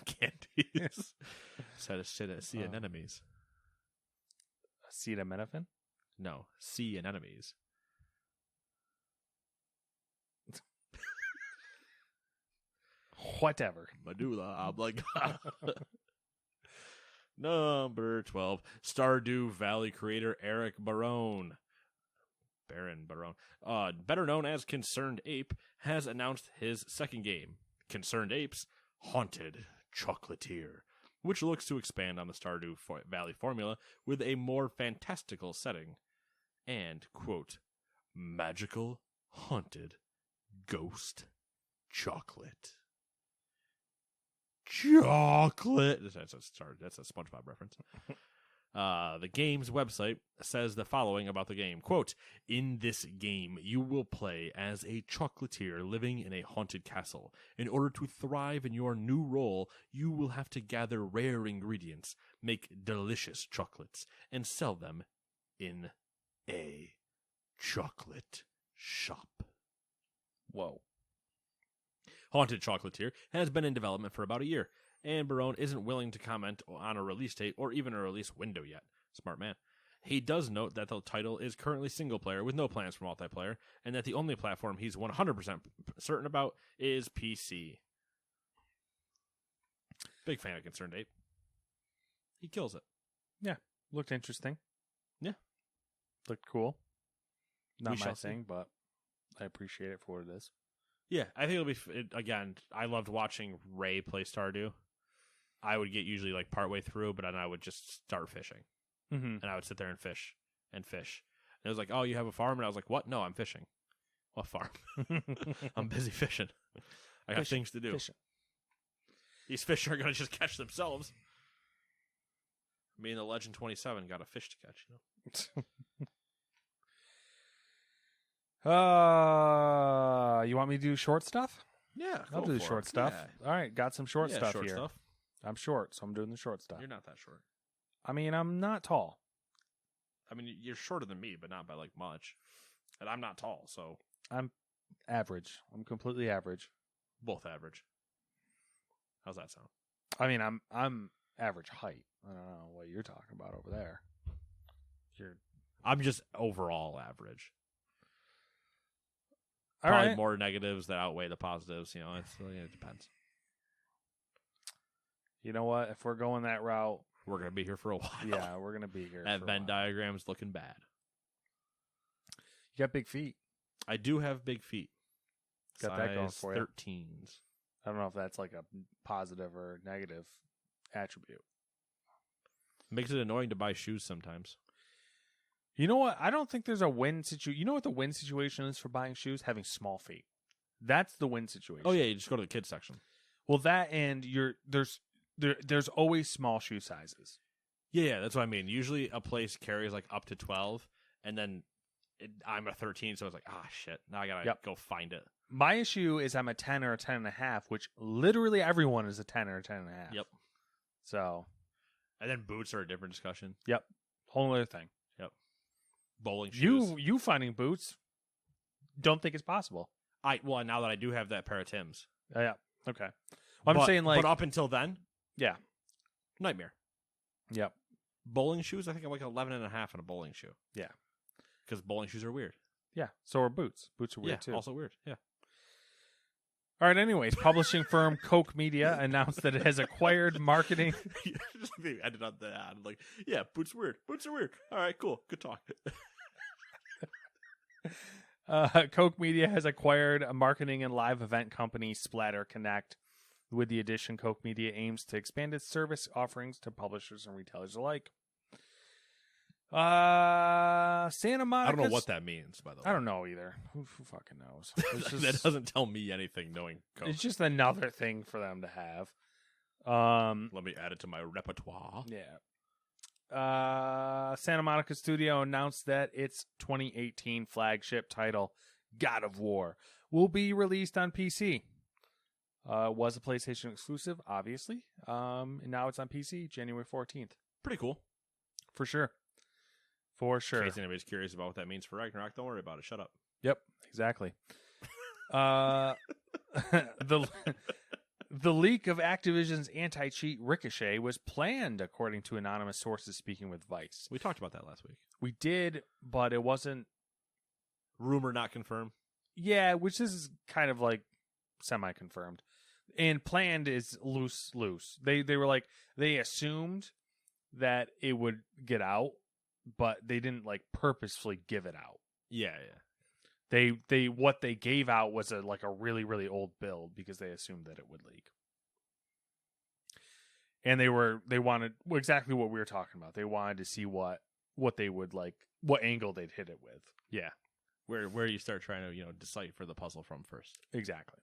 candies. Sea anemones. Acetaminophen? No, sea anemones. Whatever. Medulla oblongata. Number 12. Stardew Valley creator Eric Barone. Baron Barone. Better known as Concerned Ape, has announced his second game, Concerned Apes Haunted Chocolatier, which looks to expand on the Stardew Valley formula with a more fantastical setting and, quote, magical, haunted, ghost chocolate. Chocolate. That's a SpongeBob reference. The game's website says the following about the game. Quote, in this game, you will play as a chocolatier living in a haunted castle. In order to thrive in your new role, you will have to gather rare ingredients, make delicious chocolates, and sell them in a chocolate shop. Whoa. Haunted Chocolatier has been in development for about a year, and Barone isn't willing to comment on a release date or even a release window yet. Smart man. He does note that the title is currently single player with no plans for multiplayer, and that the only platform he's 100% certain about is PC. Big fan of Concerned Ape. He kills it. Yeah. Looked interesting. Yeah. Looked cool. Not We my shall see. thing, but I appreciate it for what it is. Yeah, I think it'll be, again, I loved watching Ray play Stardew. I would get usually like partway through, but then I would just start fishing. Mm-hmm. And I would sit there and fish and fish. And it was like, oh, you have a farm? And I was like, what? No, I'm fishing. What farm? I'm busy fishing. I got things to do. Fishing. These fish are going to just catch themselves. Me and the Legend 27 got a fish to catch, you know? You want me to do short stuff? Yeah, I'll do the short stuff. Yeah. All right, got some short stuff short here. stuff. I'm short, so I'm doing the short stuff. You're not that short. I mean, I'm not tall. I mean, you're shorter than me, but not by like much. And I'm not tall, so I'm average. I'm completely average. both average. How's that sound? I mean, I'm average height. I don't know what you're talking about over there. I'm just overall average. All Probably right. more negatives that outweigh the positives. You know, it depends. You know what? If we're going that route, We're gonna be here for a while. yeah, we're gonna be here. That for a Venn while. diagram's looking bad. You got big feet. I do have big feet. Got that going Size for you. 13s. I don't know if that's like a positive or negative attribute. Makes it annoying to buy shoes sometimes. You know what? I don't think there's a win situation. You know what the win situation is for buying shoes? Having small feet. That's the win situation. Oh yeah, you just go to the kids section. Well, that and there's always small shoe sizes. Yeah, that's what I mean. Usually a place carries like up to 12, and then I'm a 13, so it's like, shit. Now I gotta go find it. My issue is I'm a 10 or a 10.5, which literally everyone is a 10 or a 10.5. Yep. So. And then boots are a different discussion. Yep. Whole other thing. Yep. Bowling shoes. You finding boots, don't think it's possible. Well, now that I do have that pair of Timbs. Yeah. Okay. Well, I'm saying like. But up until then, yeah. nightmare. Yep. Bowling shoes, I think I'm like 11 and a half in a bowling shoe. Yeah. Because bowling shoes are weird. Yeah. So are boots. Boots are weird too. Also weird. Yeah. All right. Anyways, publishing firm Koch Media announced that it has acquired marketing. They ended on that. I'm like, yeah, boots are weird. Boots are weird. All right, cool. Good talk. Koch Media has acquired a marketing and live event company, Splatter Connect. With the addition, Koch Media aims to expand its service offerings to publishers and retailers alike. Santa Monica. I don't know what that means, by the way. I don't know either. Who fucking knows? That doesn't tell me anything, knowing Coke. It's just another thing for them to have. Let me add it to my repertoire. Yeah. Santa Monica Studio announced that its 2018 flagship title, God of War, will be released on PC. Was a PlayStation exclusive, obviously. And now it's on PC, January 14th. Pretty cool. For sure. For sure. In case anybody's curious about what that means for Ragnarok, don't worry about it. Shut up. Yep, exactly. The leak of Activision's anti-cheat Ricochet was planned, according to anonymous sources speaking with Vice. We talked about that last week. We did, but it wasn't... Rumor not confirmed? Yeah, which is kind of like semi-confirmed. And planned is loose. They were like, they assumed that it would get out, but they didn't like purposefully give it out. Yeah. They what they gave out was a really, really old build because they assumed that it would leak. And they wanted exactly what we were talking about. They wanted to see what they would like, what angle they'd hit it with. Yeah. Where you start trying to, decipher the puzzle from first. Exactly.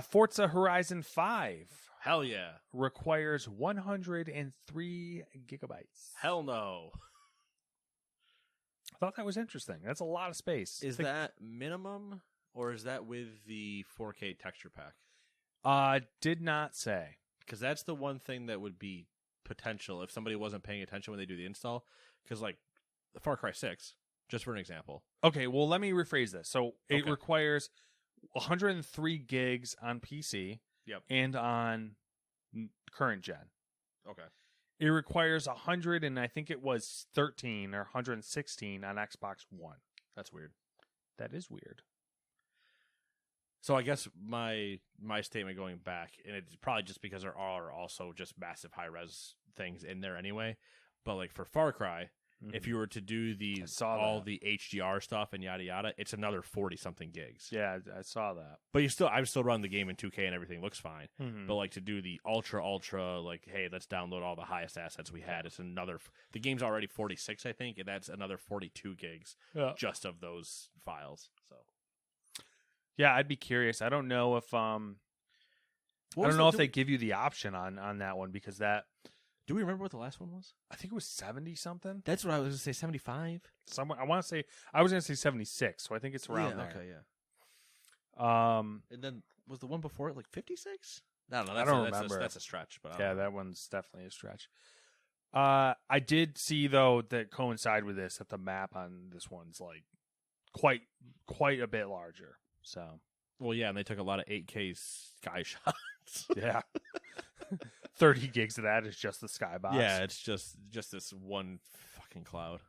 Forza Horizon 5. Hell yeah. Requires 103 gigabytes. Hell no. I thought that was interesting. That's a lot of space. Is that minimum, or is that with the 4K texture pack? Did not say. Because that's the one thing that would be potential if somebody wasn't paying attention when they do the install. Because, like, the Far Cry 6, just for an example. Okay, well, let me rephrase this. So it Okay. requires 103 gigs on PC. Yep. And on current gen. Okay. It requires 100, and I think it was 13 or 116 on Xbox One. That's weird. That is weird. So I guess my statement going back, and it's probably just because there are also just massive high-res things in there anyway, but like for Far Cry, if you were to do the the HDR stuff and yada yada, it's another 40-something gigs. Yeah, I saw that. But I'm still running the game in 2K and everything looks fine. Mm-hmm. But like to do the ultra, like, hey, let's download all the highest assets we had. It's another. The game's already 46, I think, and that's another 42 gigs just of those files. So, yeah, I'd be curious. I don't know if if they give you the option on that one because that. Do we remember what the last one was? I think it was 70 something. That's what I was going to say. 75. Somewhere I was going to say 76. So I think it's around there. Okay, yeah. And then was the one before it like 56? I don't know. I don't remember. That's a stretch, but yeah, that one's definitely a stretch. I did see though that coincide with this that the map on this one's like quite a bit larger. So, well, yeah, and they took a lot of 8K sky shots. Yeah. 30 gigs of that is just the skybox. Yeah, it's just this one fucking cloud.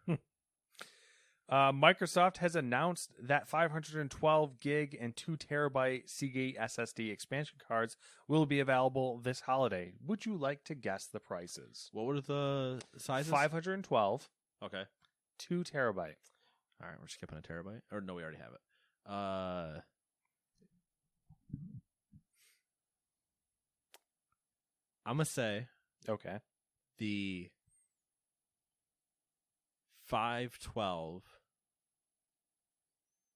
Microsoft has announced that 512 gig and 2 terabyte Seagate SSD expansion cards will be available this holiday. Would you like to guess the prices? What were the sizes? 512. Okay. 2 terabyte. All right, we're skipping a terabyte. Or no, we already have it. I'm going to say okay. The 512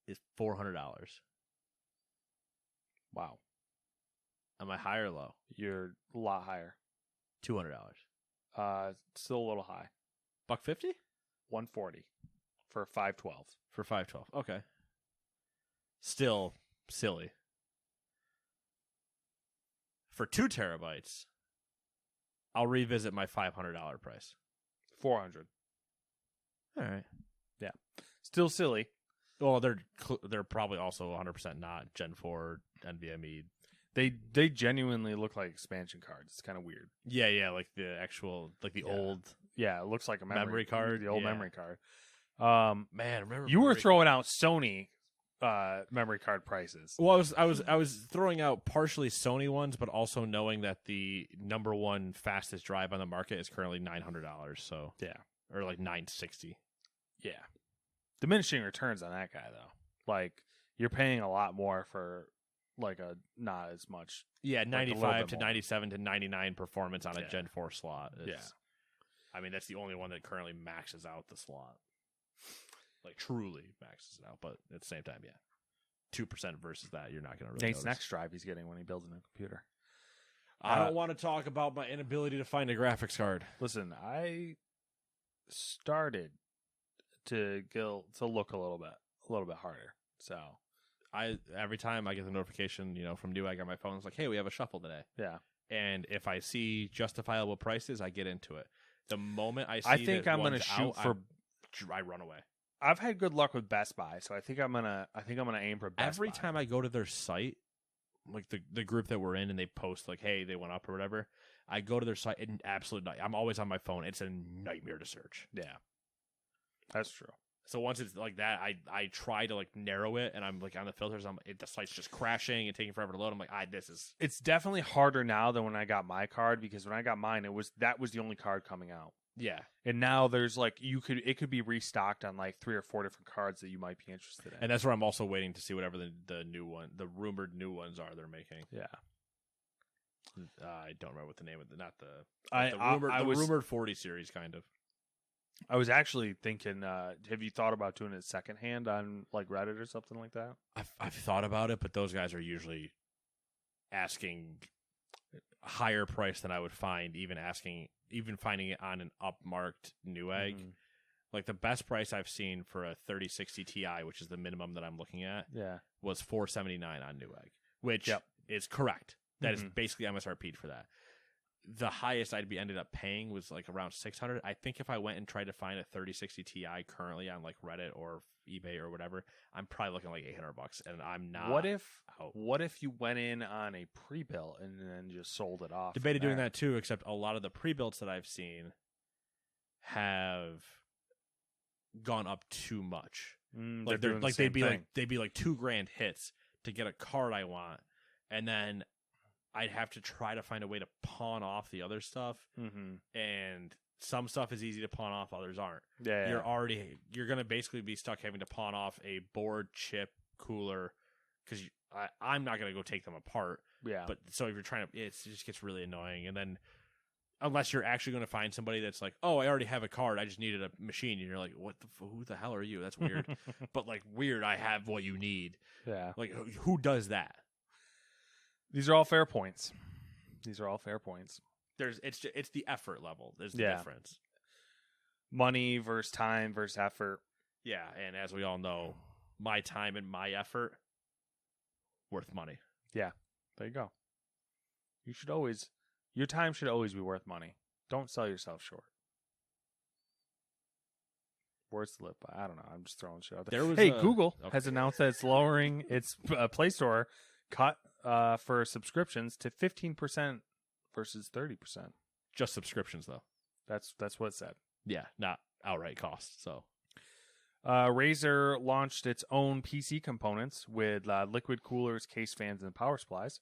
is $400. Wow. Am I high or low? You're a lot higher. $200. Still a little high. $150? 140 for 512. For 512. Okay. Still silly. For 2 terabytes, I'll revisit my $500 price. 400. All right. Yeah. Still silly. Well, they're probably also 100% not Gen 4 NVMe. They genuinely look like expansion cards. It's kind of weird. Yeah, like the actual old. Yeah, it looks like a memory card. The old memory card. Man, remember you were throwing out Sony memory card prices. Well, I was throwing out partially Sony ones, but also knowing that the number one fastest drive on the market is currently $900. So Yeah. or like $960. Yeah. Diminishing returns on that guy though. Like you're paying a lot more for like a not as much. Yeah, like, 95 to more. 97 to 99 performance on a Yeah. Gen 4 slot. Yeah. I mean, that's the only one that currently maxes out the slot. Like, truly maxes it out. But at the same time, yeah. 2% versus that, you're not going to really Nate's notice. next drive he's getting when he builds a new computer. I don't want to talk about my inability to find a graphics card. Listen, I started to look a little bit harder. So Every time I get the notification, from Newegg on my phone, it's like, hey, we have a shuffle today. yeah, And if I see justifiable prices, I get into it. The moment I see I think that I'm gonna one's shoot out, for. I run away. I've had good luck with Best Buy, so I think I'm gonna aim for Best Every Buy. time I go to their site, like the group that we're in, and they post like, hey, they went up or whatever, I go to their site and I'm always on my phone. It's a nightmare to search. Yeah, that's true. So once it's like that, I try to like narrow it, and I'm like on the filters. The site's just crashing and taking forever to load. I'm like, this is. It's definitely harder now than when I got my card because when I got mine, that was the only card coming out. Yeah, and now there's like it could be restocked on like 3 or 4 different cards that you might be interested in. and that's where I'm also waiting to see whatever the new one, the rumored new ones are they're making. Yeah, I don't remember what the name of the rumored 40 series kind of. I was actually thinking, have you thought about doing it secondhand on like Reddit or something like that? I've thought about it, but those guys are usually asking a higher price than I would find, even finding it on an upmarked Newegg. Mm-hmm. Like the best price I've seen for a 3060 Ti, which is the minimum that I'm looking at, was $479 on Newegg, which is correct. That is basically MSRP for that. The highest ended up paying was like around $600. I think if I went and tried to find a 3060 Ti currently on like Reddit or eBay or whatever, I'm probably looking like $800, and I'm not. What if you went in on a pre-built and then just sold it off? Debated doing that too, except a lot of the pre-builts that I've seen have gone up too much. They'd be like $2,000 hits to get a card I want, and then I'd have to try to find a way to pawn off the other stuff. Mm-hmm. And some stuff is easy to pawn off, others aren't. Yeah, you're going to basically be stuck having to pawn off a board, chip, cooler, because I'm not going to go take them apart. Yeah. But so if you're trying to, it just gets really annoying. And then unless you're actually going to find somebody that's like, oh, I already have a card, I just needed a machine. And you're like, who the hell are you? That's weird. But like weird, I have what you need. Yeah. Like who does that? These are all fair points. It's the effort level. There's the difference. Money versus time versus effort. Yeah, and as we all know, my time and my effort worth money. Yeah, there you go. Your time should always be worth money. Don't sell yourself short. Words to live by. I don't know. I'm just throwing shit out there. Google has announced that it's lowering its Play Store cut for subscriptions to 15% versus 30%. Just subscriptions, though. That's what it said. Yeah, not outright costs. So, Razer launched its own PC components with liquid coolers, case fans, and power supplies.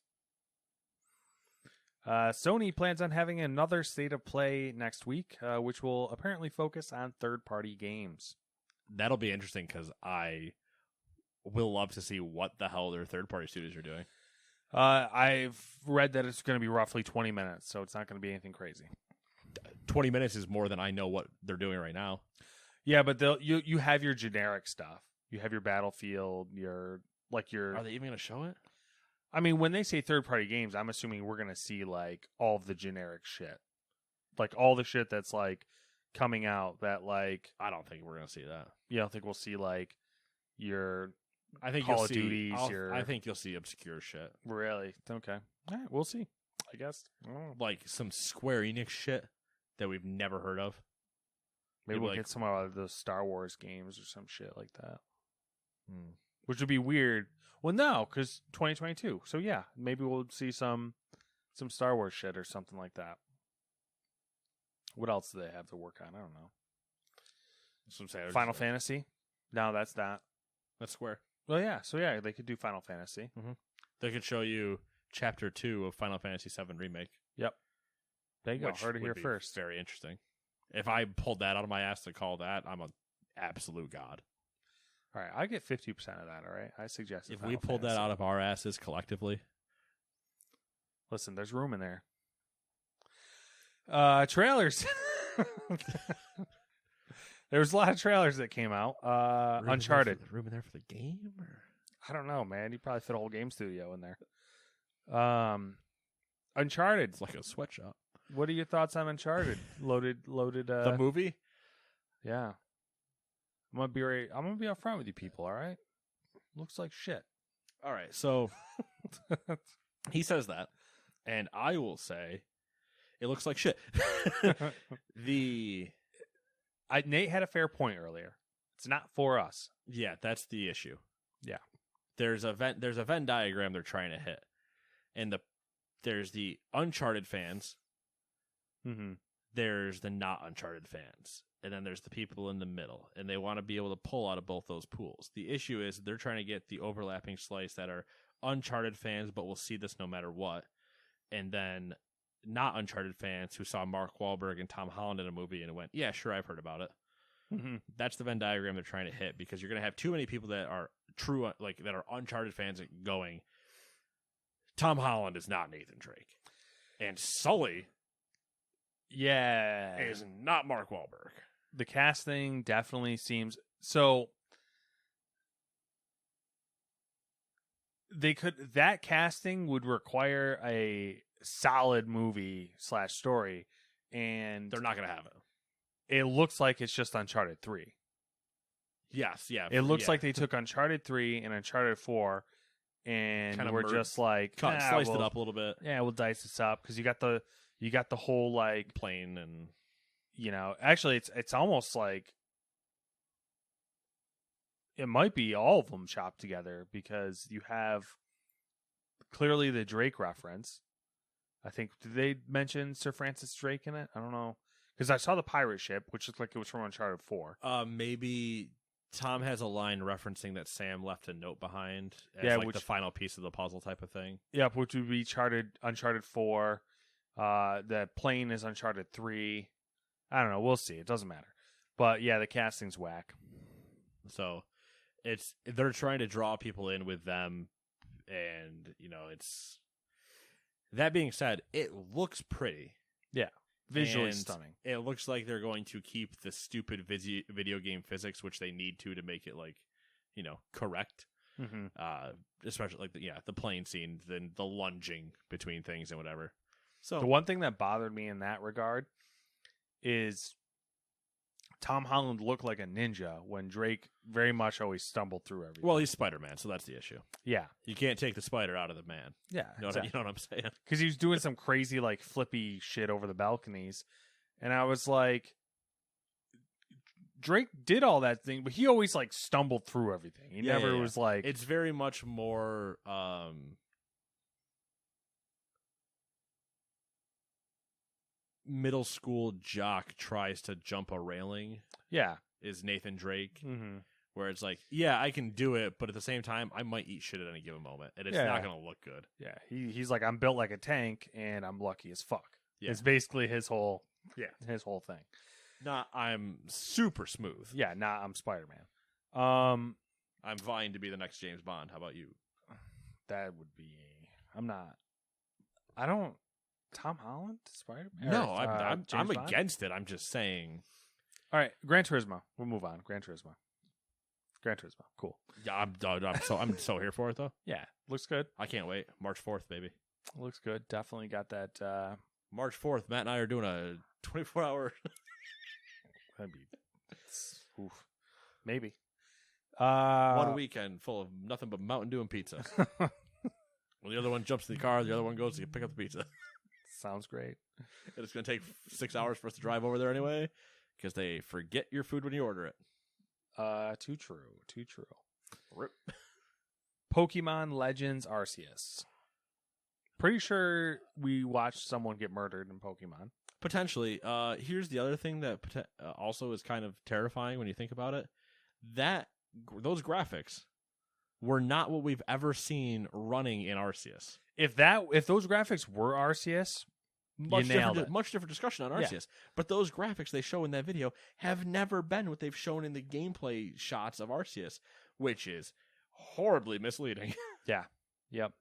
Sony plans on having another State of Play next week, which will apparently focus on third-party games. That'll be interesting because I will love to see what the hell their third-party studios are doing. I've read that it's going to be roughly 20 minutes, so it's not going to be anything crazy. 20 minutes is more than I know what they're doing right now. Yeah, but you have your generic stuff. You have your Battlefield, your. Are they even going to show it? I mean, when they say third-party games, I'm assuming we're going to see like all of the generic shit, like all the shit that's like coming out. That like I don't think we're going to see that. You don't think we'll see like your. I think Call of Duties. I think you'll see obscure shit. Really? Okay. All right, we'll see. I guess. Like some Square Enix shit that we've never heard of. Maybe we'll get some of those Star Wars games or some shit like that. Which would be weird. Well, no, because 2022. So yeah, maybe we'll see some Star Wars shit or something like that. What else do they have to work on? I don't know. Final Fantasy? No, that's not. That's Square. Well, yeah. So yeah, they could do Final Fantasy. They could show you Chapter 2 of Final Fantasy VII Remake. Yep. There you go. Which Heard it would here be first. Very interesting. If I pulled that out of my ass to call that, I'm an absolute god. All right, I get 50% of that. All right, I suggest If we pulled that out of our asses collectively, listen, there's room in there. Trailers. There was a lot of trailers that came out. Uncharted. Room in there for the game? Or? I don't know, man. You probably fit a whole game studio in there. Uncharted. It's like a sweatshop. What are your thoughts on Uncharted? Loaded. The movie? Yeah. I'm gonna be upfront with you people. All right. Looks like shit. All right. So he says that, and I will say, it looks like shit. Nate had a fair point earlier. It's not for us. Yeah, that's the issue. Yeah. There's a Venn diagram they're trying to hit, and there's the Uncharted fans. Mm-hmm. There's the not Uncharted fans, and then there's the people in the middle, and they want to be able to pull out of both those pools. The issue is they're trying to get the overlapping slice that are Uncharted fans, but will see this no matter what, and then not Uncharted fans who saw Mark Wahlberg and Tom Holland in a movie and went, yeah, sure, I've heard about it. Mm-hmm. That's the Venn diagram they're trying to hit, because you're going to have too many people that are true, like that are Uncharted fans going, Tom Holland is not Nathan Drake, and Sully is not Mark Wahlberg. The casting definitely seems so. That casting would require a solid movie / story, and They're not going to have it. It looks like it's just Uncharted 3. Yes, yeah. It looks like they took Uncharted 3 and Uncharted 4, and Kind of we're just like sliced it up a little bit. Yeah, we'll dice this up because you got the whole like Plane and actually it's almost like it might be all of them chopped together because you have clearly the Drake reference. I think did they mention Sir Francis Drake in it? I don't know because I saw the pirate ship, which looked like it was from Uncharted 4. Maybe Tom has a line referencing that Sam left a note behind as the final piece of the puzzle type of thing. Yep, which would be Uncharted 4. The plane is Uncharted 3. I don't know. We'll see. It doesn't matter. But yeah, the casting's whack. So they're trying to draw people in with them, and it's. That being said, it looks pretty. Yeah, visually stunning. It looks like they're going to keep the stupid video game physics, which they need to make it correct. Mm-hmm. Especially like the plane scene, then the lunging between things and whatever. So the one thing that bothered me in that regard is Tom Holland looked like a ninja when Drake very much always stumbled through everything. Well, he's Spider-Man, so that's the issue. Yeah. You can't take the spider out of the man. Yeah. You know what I'm saying? Because he was doing some crazy, like, flippy shit over the balconies. And I was like, Drake did all that thing, but he always, like, stumbled through everything. He never was like... It's very much more... middle school jock tries to jump a railing. Yeah. Is Nathan Drake. Mm-hmm. Where it's like, yeah, I can do it, but at the same time, I might eat shit at any given moment, and it's not going to look good. Yeah, he's like, I'm built like a tank, and I'm lucky as fuck. Yeah. It's basically his whole thing. I'm super smooth. Yeah, I'm Spider-Man. I'm vying to be the next James Bond. How about you? That would be... Tom Holland, Spider-Man? No, I'm against it. I'm just saying. All right, Gran Turismo. We'll move on. Gran Turismo, cool. Yeah, I'm so here for it though. Yeah, looks good. I can't wait. March 4th, baby. Looks good. Definitely got that. March 4th. Matt and I are doing a 24-hour. That'd be, maybe. 1 weekend full of nothing but Mountain Dew and pizza. When the other one jumps in the car, the other one goes to pick up the pizza. Sounds great. And it's going to take 6 hours for us to drive over there anyway, because they forget your food when you order it. Too true. Rip. Pokemon Legends Arceus. Pretty sure we watched someone get murdered in Pokemon. Potentially. Here's the other thing that also is kind of terrifying when you think about it. Those graphics were not what we've ever seen running in Arceus. If those graphics were Arceus, you nailed it. Much different discussion on Yeah. Arceus. But those graphics they show in that video have never been what they've shown in the gameplay shots of Arceus, which is horribly misleading. Yeah. Yep.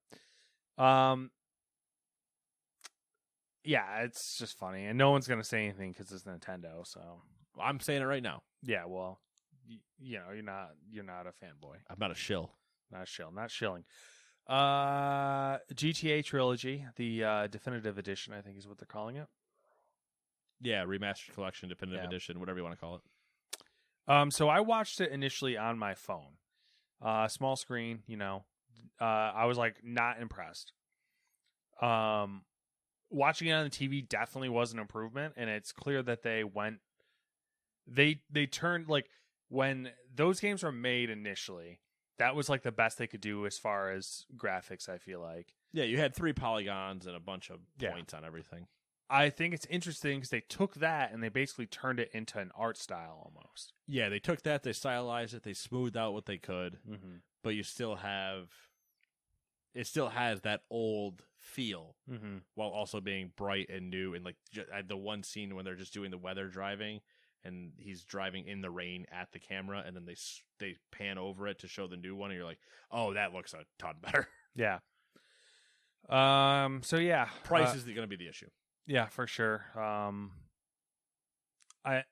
Yeah, it's just funny, and no one's gonna say anything because it's Nintendo. So I'm saying it right now. yeah, well, you know, you're not a fanboy, I'm not a shill. not shilling. GTA Trilogy, the definitive edition, I think is what they're calling it. Yeah, remastered collection, definitive Yeah. edition, whatever you want to call it. So I watched it initially on my phone, small screen. You know, I was like not impressed. Watching it on the TV definitely was an improvement, and it's clear that they turned, like, when those games were made initially, that was like the best they could do as far as graphics, I feel like. Yeah, you had 3 polygons and a bunch of Yeah. points on everything. I think it's interesting because they took that and they basically turned it into an art style almost. Yeah, they took that, they stylized it, they smoothed out what they could, Mm-hmm. but it still has that old feel Mm-hmm. while also being bright and new. And like the one scene when they're just doing the weather driving and he's driving in the rain at the camera, and then they pan over it to show the new one, and you're like, oh, that looks a ton better. Yeah. So yeah, Price is going to be the issue. yeah, for sure. I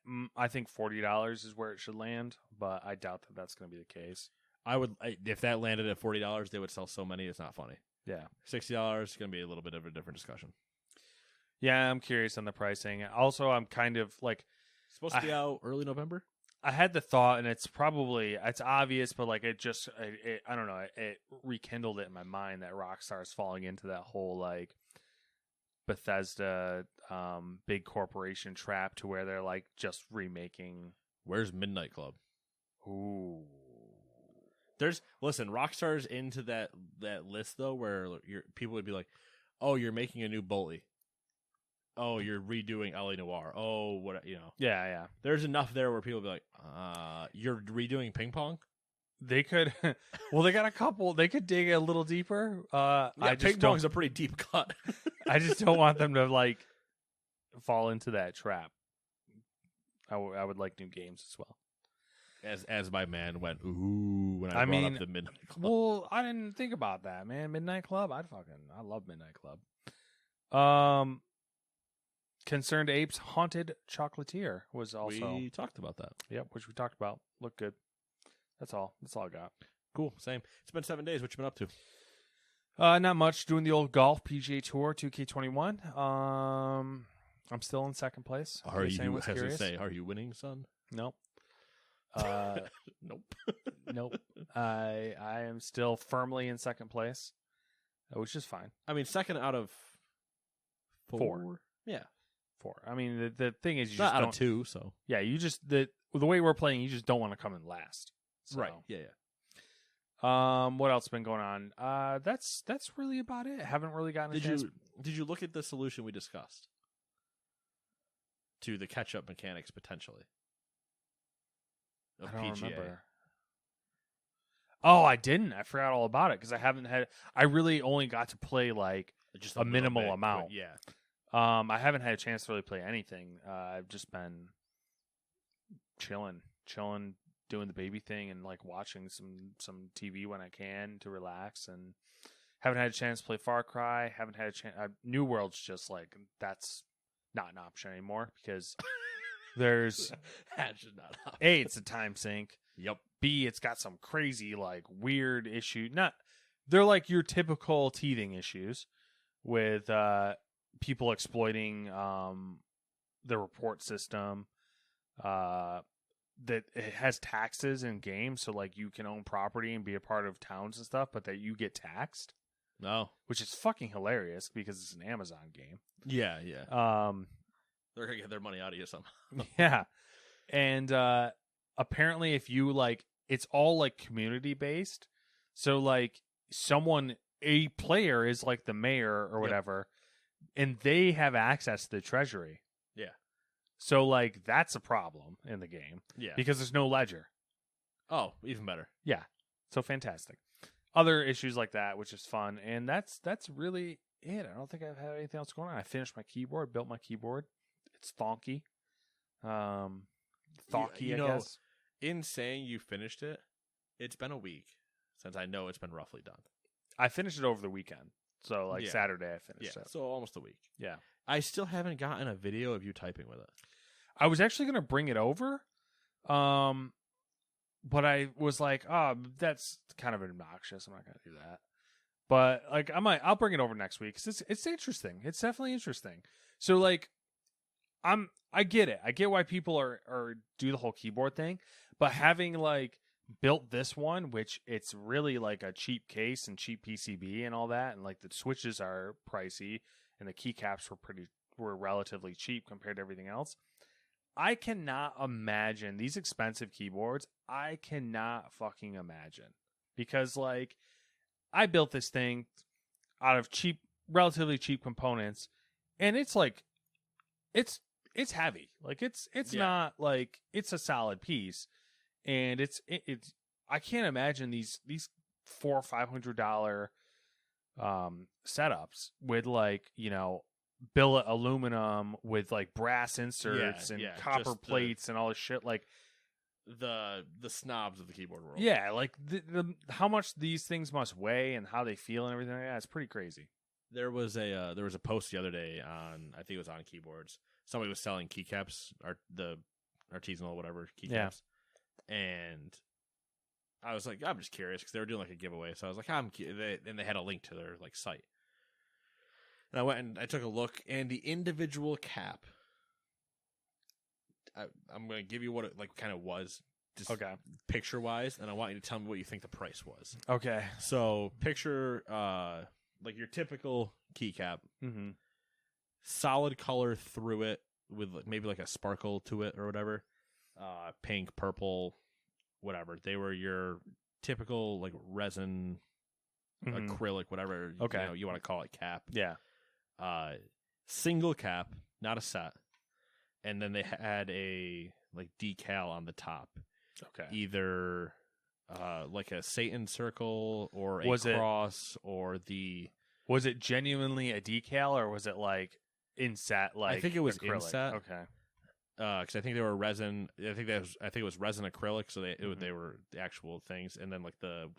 think $40 is where it should land, but I doubt that that's going to be the case. If that landed at $40, they would sell so many. It's not funny. Yeah. $60 is going to be a little bit of a different discussion. Yeah, I'm curious on the pricing. Also, I'm kind of like, It's supposed to be out early November. I had the thought, and it's obvious, but like it I don't know, it rekindled it in my mind that Rockstar is falling into that whole like Bethesda big corporation trap to where they're like just remaking. Where's Midnight Club? Ooh. Listen, Rockstar's into that list though, where people would be like, "Oh, you're making a new Bully. Oh, you're redoing LA Noire. Oh, what you know." Yeah. There's enough there where people would be like, "You're redoing Ping Pong." They could. Well, they got a couple. They could dig a little deeper. Ping Pong's a pretty deep cut. I just don't want them to like fall into that trap. I would like new games as well. As my man went, ooh, when I brought up the Midnight Club. Well, I didn't think about that, man. Midnight Club, I love Midnight Club. Concerned Apes Haunted Chocolatier was also. We talked about that. Yep, which we talked about. Looked good. That's all. That's all I got. Cool. Same. It's been 7 days. What you been up to? Not much. Doing the old golf PGA Tour 2K21. I'm still in second place. Are you winning, son? Nope. Nope. Nope. I am still firmly in second place, which is fine. I mean, second out of 4. Yeah. 4. I mean, the thing is, you Not just out don't. of 2, so. Yeah, you just the way we're playing, you just don't want to come in last. So. Right. Yeah. What else has been going on? That's really about it. Haven't really gotten a chance. Did you look at the solution we discussed to the catch-up mechanics potentially? Of I don't PGA. remember. Oh, I didn't. I forgot all about it because I really only got to play like Just a minimal bit, amount. but yeah. I haven't had a chance to really play anything. I've just been chilling, doing the baby thing and like watching some TV when I can to relax, and haven't had a chance to play Far Cry. Haven't had a chance. New World's just like, that's not an option anymore because there's That's just not up. A, it's a time sink. Yep. B, it's got some crazy like weird issue. They're like your typical teething issues with people exploiting the report system. That it has taxes in games, so like you can own property and be a part of towns and stuff, but that you get taxed. No. Which is fucking hilarious because it's an Amazon game. Yeah. They're gonna get their money out of you somehow. Yeah. And apparently if you like, it's all like community based. So like a player is like the mayor or whatever, and they have access to the treasury. Yeah. So like that's a problem in the game. Yeah. Because there's no ledger. Oh, even better. Yeah. So fantastic. Other issues like that, which is fun, and that's really it. I don't think I've had anything else going on. I finished my keyboard, built my keyboard. It's thonky. You I know, guess. in saying you finished it, it's been a week since I know it's been roughly done. I finished it over the weekend. So, like, Yeah. Saturday I finished it. So almost a week. Yeah. I still haven't gotten a video of you typing with it. I was actually going to bring it over, but I was like, oh, that's kind of obnoxious. I'm not going to do that. But, like, I'll bring it over next week. 'Cause it's interesting. It's definitely interesting. So, like, I get it. I get why people are do the whole keyboard thing, but having, like, built this one, which it's really like a cheap case and cheap PCB and all that, and like the switches are pricey and the keycaps were relatively cheap compared to everything else. I cannot imagine these expensive keyboards. I cannot fucking imagine, because like I built this thing out of relatively cheap components, and it's like it's heavy. Like it's not like it's a solid piece. And it's I can't imagine these $400 or $500 setups with, like, you know, billet aluminum with like brass inserts and copper plates and all this shit, like the snobs of the keyboard world. Yeah, like the how much these things must weigh and how they feel and everything like that. It's pretty crazy. There was a post the other day on, I think it was on keyboards. Somebody was selling keycaps, the artisanal whatever keycaps. Yeah. And I was like, I'm just curious because they were doing like a giveaway. So I was like, and they had a link to their like site. And I went and I took a look, and the individual cap, I'm going to give you what it like kind of was, just picture wise, and I want you to tell me what you think the price was. Okay. So picture like your typical keycap, solid color through it with maybe like a sparkle to it or whatever. Pink, purple, whatever. They were your typical like resin, acrylic, whatever you want to call it, cap. Yeah. Single cap, not a set. And then they had a like decal on the top. Okay. Either like a Satan circle or a cross or the. Was it genuinely a decal, or was it like inset? Like I think it was acrylic? inset. Okay. Because I think they were resin. I think it was resin acrylic, so they were the actual things. And then like the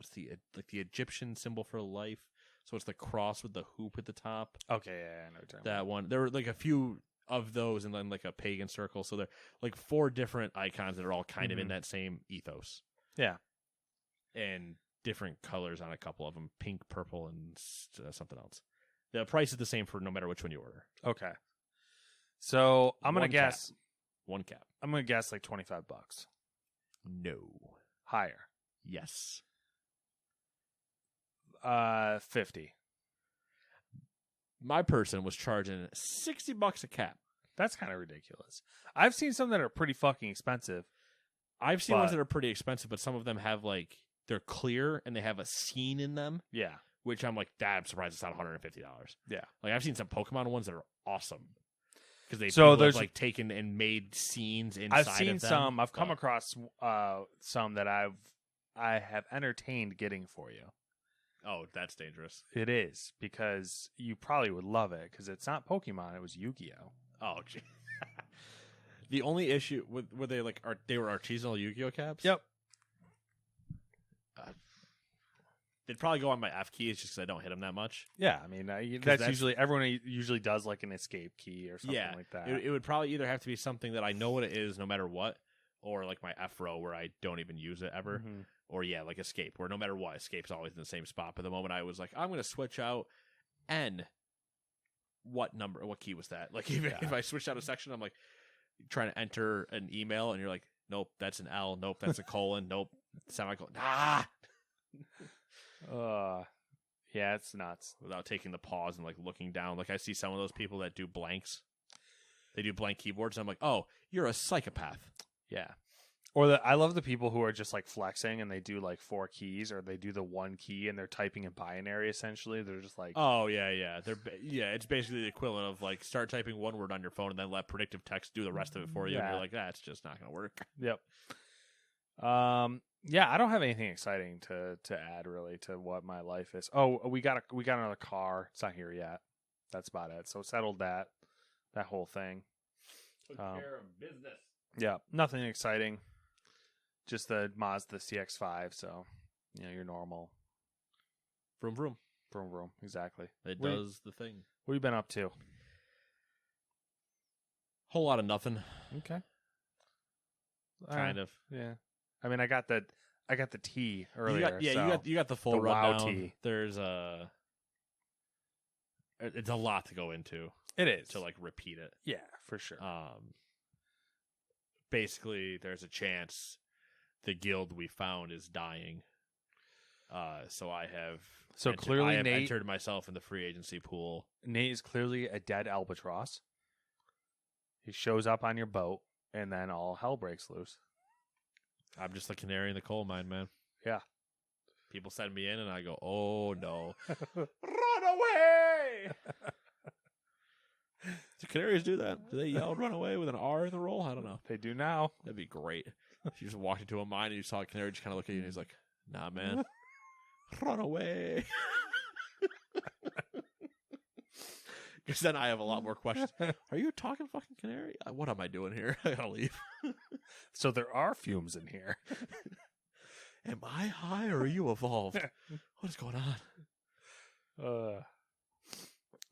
Egyptian symbol for life. So it's the cross with the hoop at the top. Okay, yeah, I know what you're talking that about. one. There were like a few of those, and then like a pagan circle. So they're like 4 different icons that are all kind of in that same ethos. Yeah, and different colors on a couple of them: pink, purple, and something else. The price is the same for no matter which one you order. Okay. So I'm gonna guess. One cap. I'm gonna guess like $25. No. Higher. Yes. 50. My person was charging $60 a cap. That's kind of ridiculous. I've seen some that are pretty fucking expensive. I've seen ones that are pretty expensive, but some of them have like they're clear and they have a scene in them. Yeah. Which I'm like, I'm surprised it's not $150. Yeah. Like I've seen some Pokemon ones that are awesome. Because there's like taken and made scenes inside I've seen of them. some. I've come across some that I have entertained getting for you. Oh, that's dangerous. It is, because you probably would love it, because it's not Pokemon. It was Yu-Gi-Oh. Oh, gee. The only issue were they like they were artisanal Yu-Gi-Oh caps? Yep. They'd probably go on my F keys just because I don't hit them that much. Yeah, I mean that's usually everyone usually does like an escape key or something like that. It would probably either have to be something that I know what it is no matter what, or like my F row where I don't even use it ever, or like escape where no matter what, escape's always in the same spot. But the moment I was like, I'm going to switch out N, what key was that? Like if I switched out a section, I'm like trying to enter an email, and you're like, nope, that's an L. Nope, that's a colon. Nope, semicolon. Yeah, it's nuts. Without taking the pause and like looking down. Like I see some of those people that do blanks. They do blank keyboards. And I'm like, oh, you're a psychopath. Yeah. Or I love the people who are just like flexing and they do like 4 keys, or they do the 1 key and they're typing in binary essentially. They're just like, oh yeah. It's basically the equivalent of like start typing one word on your phone and then let predictive text do the rest of it for you. And you're like, that's just not going to work. Yep. Yeah, I don't have anything exciting to add really to what my life is. Oh, we got another car. It's not here yet. That's about it. So settled that whole thing. Took care of business. Yeah, nothing exciting. Just the Mazda CX-5. So, your normal. Vroom vroom. Vroom vroom. Exactly. It does the thing. What have you been up to? Whole lot of nothing. Okay. Kind of. Yeah. I mean, I got the tea earlier. You got the full the wow rundown. tea. There's it's a lot to go into. It is to like repeat it. Yeah, for sure. Basically, there's a chance the guild we found is dying. So I have clearly I have Nate entered myself in the free agency pool. Nate is clearly a dead albatross. He shows up on your boat, and then all hell breaks loose. I'm just the canary in the coal mine, man. Yeah. People send me in, and I go, "Oh no, run away!" Do canaries do that? Do they yell "run away" with an R in the roll? I don't know. They do now. That'd be great. If you just walked into a mine and you saw a canary just kind of look at you, and he's like, "Nah, man, run away." Because then I have a lot more questions. Are you talking fucking canary? What am I doing here? I gotta leave. So there are fumes in here. Am I high or are you evolved? What is going on?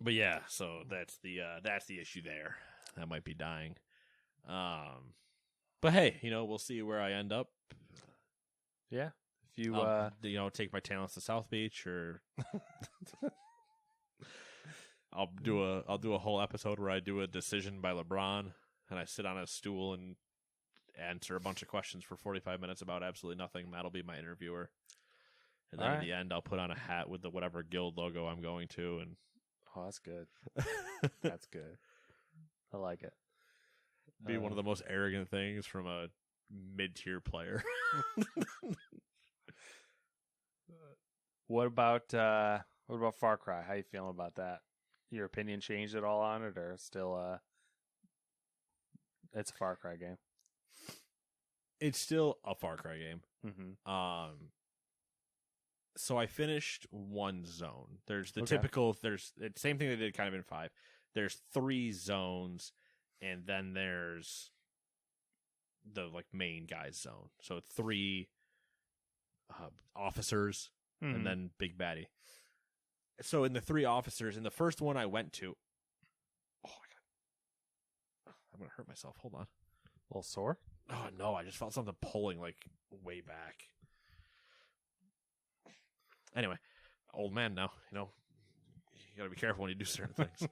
But yeah, so that's the issue there. That might be dying. But hey, we'll see where I end up. Yeah. If you take my talents to South Beach, or I'll do a whole episode where I do a decision by LeBron and I sit on a stool and answer a bunch of questions for 45 minutes about absolutely nothing. That'll be my interviewer. And then at the end, I'll put on a hat with the whatever guild logo I'm going to. And oh, that's good. That's good. I like it. Be one of the most arrogant things from a mid-tier player. What about Far Cry? How you feeling about that? Your opinion changed at all on it, or still it's a Far Cry game? It's still a Far Cry game. Mm-hmm. So I finished one zone. There's the typical. There's the same thing they did kind of in 5. There's 3 zones, and then there's the main guy's zone. So 3 officers, and then Big Baddie. So in the 3 officers, in the first one I went to, oh my god, I'm gonna hurt myself. Hold on. A little sore? Oh no, I just felt something pulling way back. Anyway, old man now, you gotta be careful when you do certain things.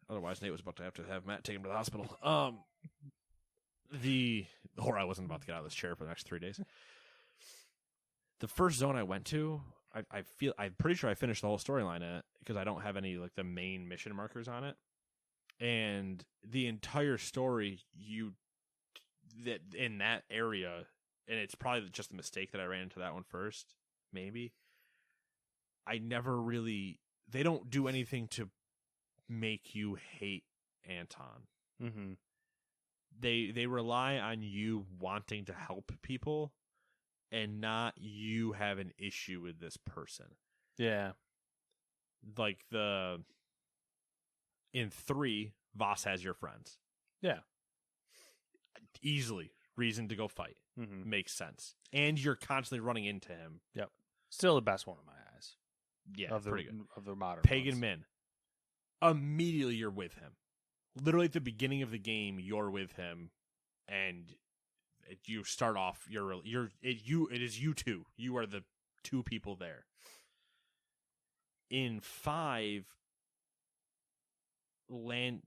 Otherwise, Nate was about to have Matt take him to the hospital. Or I wasn't about to get out of this chair for the next 3 days. The first zone I went to, I'm pretty sure I finished the whole storyline in it because I don't have any the main mission markers on it. And the entire story, that in that area, and it's probably just a mistake that I ran into that one first, maybe. I never really, they don't do anything to make you hate Anton. Mm-hmm. They rely on you wanting to help people and not you have an issue with this person. Yeah. In 3, Voss has your friends. Yeah. Easily reason to go fight. Mm-hmm. Makes sense. And you're constantly running into him. Yep. Still the best one in my eyes. Yeah, pretty good. Of the modern Pagan ones. Min. Immediately you're with him. Literally at the beginning of the game, you're with him, and you start off. It is you two. You are the 2 people there. In 5,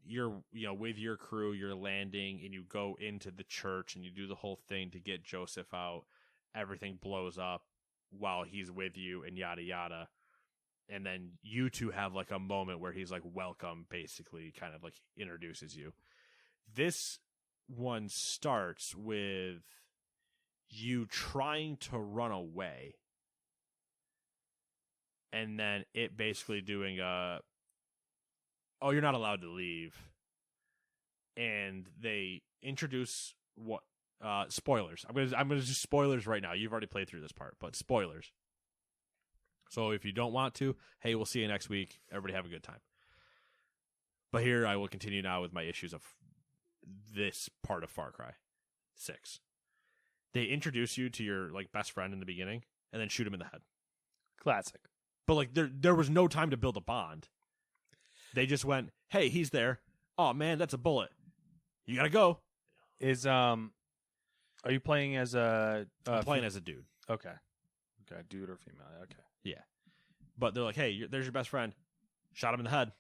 you're with your crew. You're landing, and you go into the church, and you do the whole thing to get Joseph out. Everything blows up while he's with you, and yada yada. And then you 2 have a moment where he's welcome, basically, kind of introduces you. This one starts with you trying to run away, and then it basically doing you're not allowed to leave. And they introduce what Spoilers. I'm gonna do spoilers right now. You've already played through this part, but spoilers. So if you don't want to, hey, we'll see you next week. Everybody have a good time. But here I will continue now with my issues of this part of Far Cry 6. They introduce you to your like best friend in the beginning and then shoot him in the head. Classic. But like there was no time to build a bond. They just went, "Hey, he's there. Oh man, that's a bullet. You got to go." Are you playing as a I'm playing as a dude. Okay. Dude or female. Okay. Yeah. But they're like, "Hey, there's your best friend. Shot him in the head."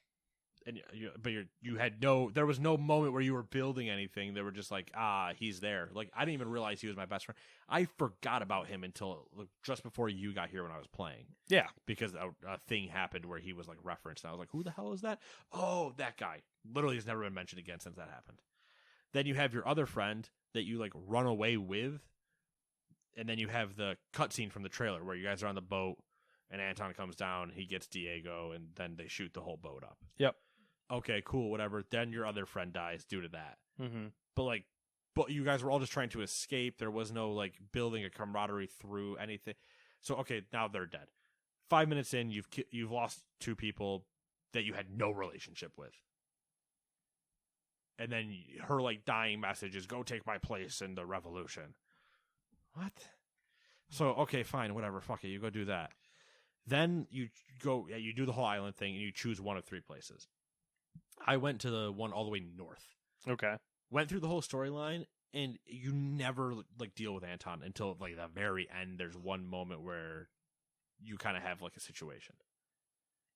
And there was no moment where you were building anything. They were just like, he's there. Like, I didn't even realize he was my best friend. I forgot about him until just before you got here when I was playing. Yeah. Because a thing happened where he was like referenced. And I was like, who the hell is that? Oh, that guy. Literally has never been mentioned again since that happened. Then you have your other friend that you like run away with. And then you have the cutscene from the trailer where you guys are on the boat and Anton comes down, he gets Diego, and then they shoot the whole boat up. Yep. Okay, cool, whatever. Then your other friend dies due to that. Mm-hmm. But you guys were all just trying to escape. There was no like building a camaraderie through anything. So okay, now they're dead. 5 minutes in, you've lost 2 people that you had no relationship with. And then her like dying message is, "Go take my place in the revolution." What? So okay, fine, whatever. Fuck it, you go do that. Then you do the whole island thing, and you choose one of 3 places. I went to the one all the way north. Okay. Went through the whole storyline, and you never like deal with Anton until like the very end. There's one moment where you kind of have like a situation.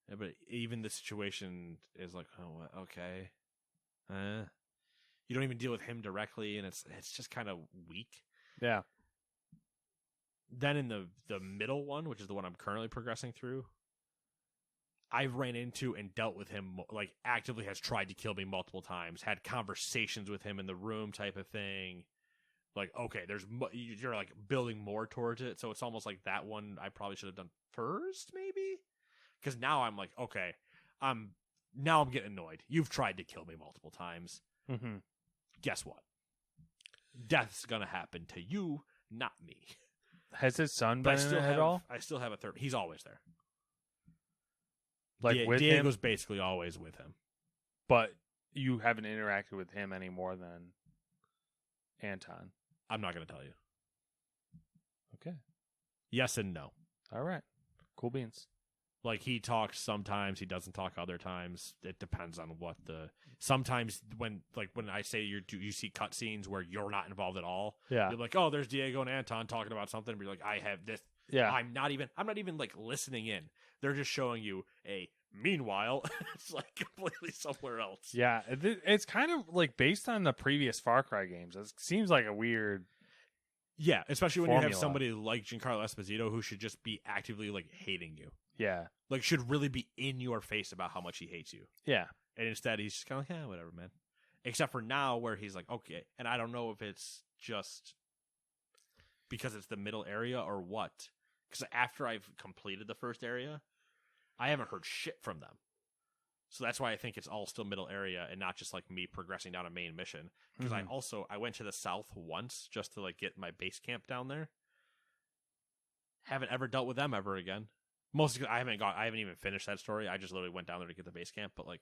Yeah, but even the situation is like, oh, okay. You don't even deal with him directly, and it's just kind of weak. Yeah. Then in the middle one, which is the one I'm currently progressing through, I've ran into and dealt with him, like actively has tried to kill me multiple times, had conversations with him in the room type of thing. Like, okay, you're like building more towards it. So it's almost like that one I probably should have done first, maybe? Because now I'm like, okay, I'm getting annoyed. You've tried to kill me multiple times. Mm-hmm. Guess what? Death's going to happen to you, not me. Has his son been in it at all? I still have a third. He's always there. Like with Diego's him? basically always with him. But you haven't interacted with him any more than Anton. I'm not going to tell you. Okay. Yes and no. All right. Cool beans. Like, he talks sometimes, he doesn't talk other times. It depends on what sometimes when I say you see cutscenes where you're not involved at all. Yeah. You're like, oh, there's Diego and Anton talking about something. And you're like, I have this. Yeah. I'm not even like listening in. They're just showing you meanwhile, it's like completely somewhere else. Yeah. It's kind of like based on the previous Far Cry games. It seems like a weird. Yeah. Especially when formula. you have somebody like Giancarlo Esposito who should just be actively like hating you. Yeah. Like, should really be in your face about how much he hates you. Yeah. And instead, he's just kind of like, yeah, whatever, man. Except for now, where he's like, okay. And I don't know if it's just because it's the middle area or what. Because after I've completed the first area, I haven't heard shit from them. So that's why I think it's all still middle area and not just like me progressing down a main mission. Because I went to the south once just to like get my base camp down there. Haven't ever dealt with them ever again. Mostly because I haven't even finished that story. I just literally went down there to get the base camp. But like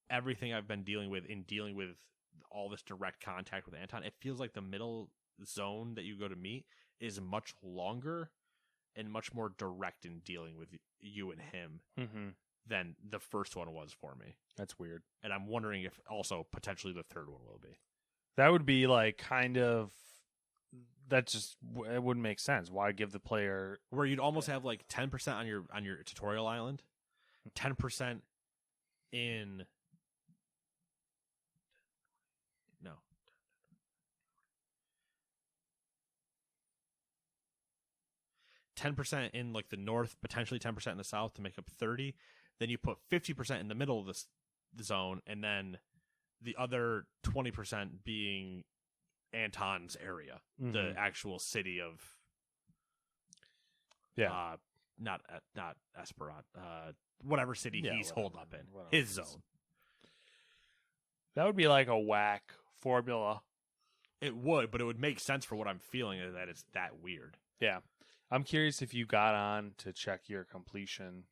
everything I've been dealing with all this direct contact with Anton, it feels like the middle zone that you go to meet is much longer and much more direct in dealing with you and him than the first one was for me. That's weird. And I'm wondering if also potentially the third one will be. That would be like kind of. That just it wouldn't make sense. Why give the player where you'd almost have like 10% on your tutorial island, 10% in 10% in like the north, potentially 10% in the south to make up 30. Then you put 50% in the middle of the zone, and then the other 20% being Anton's area, the actual city of not Esperant, whatever city he's holed up in, his zone. That would be like a whack formula It would, but it would make sense for what I'm feeling that it's that weird. Yeah. I'm curious if you got on to check your completion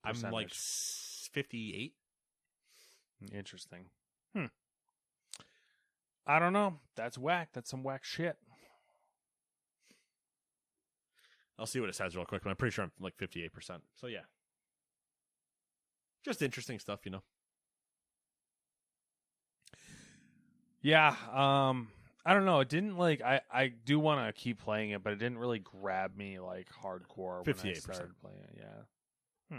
percentage. I'm like 58. Interesting. I don't know. That's whack. That's some whack shit. I'll see what it says real quick, but I'm pretty sure I'm like 58%. So yeah. Just interesting stuff, you know. Yeah, I don't know. It didn't like I do want to keep playing it, but it didn't really grab me like hardcore when I 58%. started playing it. Yeah.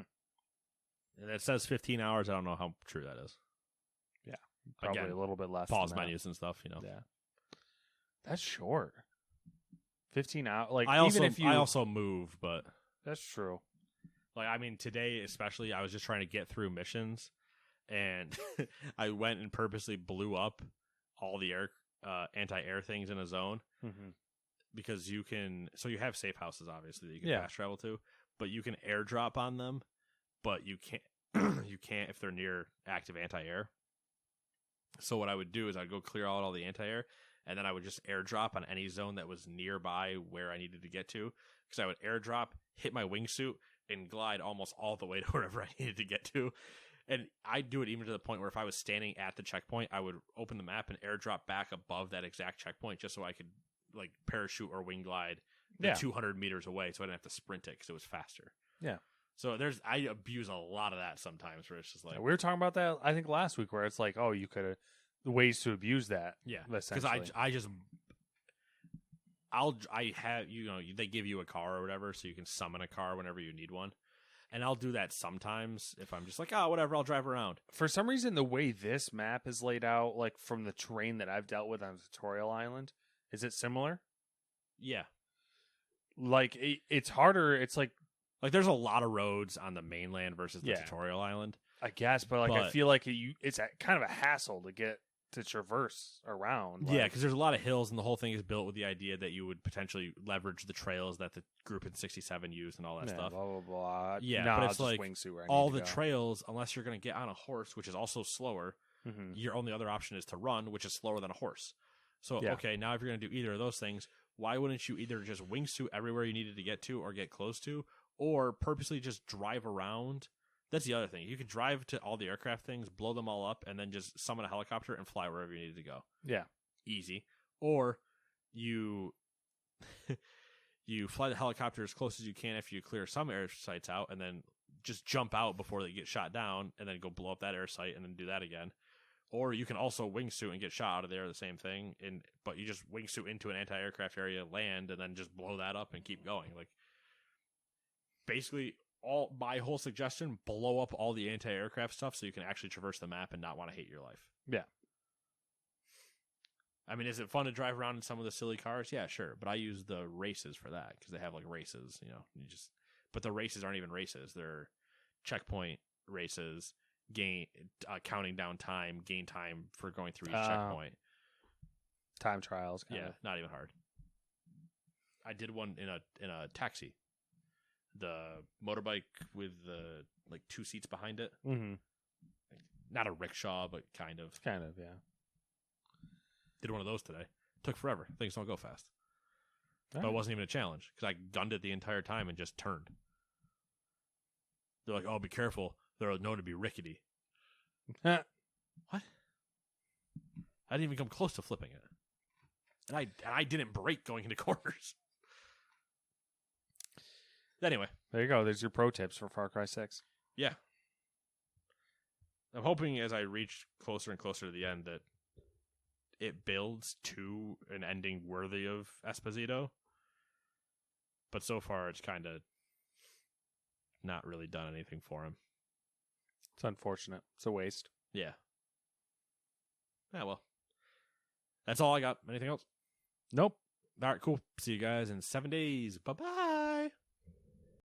And it says 15 hours. I don't know how true that is. Yeah. Probably Again, a little bit less. Pause than that. menus and stuff, you know. Yeah. That's short. 15 hours. Like I also even if you I also move, but that's true. like I mean today especially I was just trying to get through missions and I went and purposely blew up all the anti-air things in a zone Mm-hmm. because you have safe houses obviously that you can Yeah. fast travel to, but you can airdrop on them, but you can't you can't if they're near active anti-air. So what I would do is I'd go clear out all the anti-air, and then I would just airdrop on any zone that was nearby where I needed to get to, because I would airdrop, hit my wingsuit, and glide almost all the way to wherever I needed to get to. And I'd do it even to the point where if I was standing at the checkpoint, I would open the map and airdrop back above that exact checkpoint just so I could like parachute or wing glide the 200 meters away so I didn't have to sprint it because it was faster. Yeah. So I abuse a lot of that sometimes where it's just like... We were talking about that, I think, last week, where it's like, oh, you could have... ways to abuse that. Yeah. Because I have, you know, they give you a car or whatever, so you can summon a car whenever you need one. And I'll do that sometimes if I'm just like, oh, whatever, I'll drive around. For some reason, the way this map is laid out, like from the terrain that I've dealt with on Tutorial Island, is it similar? Yeah. Like, it's harder. It's like there's a lot of roads on the mainland versus the Tutorial Island. I guess, but I feel like it's kind of a hassle to traverse around. Yeah, because there's a lot of hills, and the whole thing is built with the idea that you would potentially leverage the trails that the group in 67 used and all that stuff. Blah, blah, blah. Yeah, but it's like all the trails, unless you're going to get on a horse, which is also slower, your only other option is to run, which is slower than a horse. So, okay, now if you're going to do either of those things, why wouldn't you either just wingsuit everywhere you needed to get to or get close to, or purposely just drive around? That's the other thing. You could drive to all the aircraft things, blow them all up, and then just summon a helicopter and fly wherever you needed to go. Yeah. Easy. Or you you fly the helicopter as close as you can after you clear some air sites out, and then just jump out before they get shot down, and then go blow up that air site, and then do that again. Or you can also wingsuit and get shot out of there, the same thing, but you just wingsuit into an anti-aircraft area, land, and then just blow that up and keep going. Like, basically... my whole suggestion, blow up all the anti-aircraft stuff so you can actually traverse the map and not want to hate your life. Yeah. I mean, is it fun to drive around in some of the silly cars? Yeah, sure. But I use the races for that because they have like races, you know. But the races aren't even races. They're checkpoint races, counting down time, gain time for going through each checkpoint. Time trials. Yeah, not even hard. I did one in a taxi. The motorbike with the like 2 seats behind it. Mm-hmm. Not a rickshaw, but kind of. Kind of, yeah. Did one of those today. Took forever. Things don't go fast. All but right. it wasn't even a challenge because I gunned it the entire time and just turned. They're like, "Oh, be careful. They're known to be rickety." What? I didn't even come close to flipping it, and I didn't brake going into corners. Anyway. There you go. There's your pro tips for Far Cry 6. Yeah. I'm hoping as I reach closer and closer to the end that it builds to an ending worthy of Esposito. But so far, it's kind of not really done anything for him. It's unfortunate. It's a waste. Yeah. Yeah, well. That's all I got. Anything else? Nope. All right, cool. See you guys in 7 days. Bye-bye.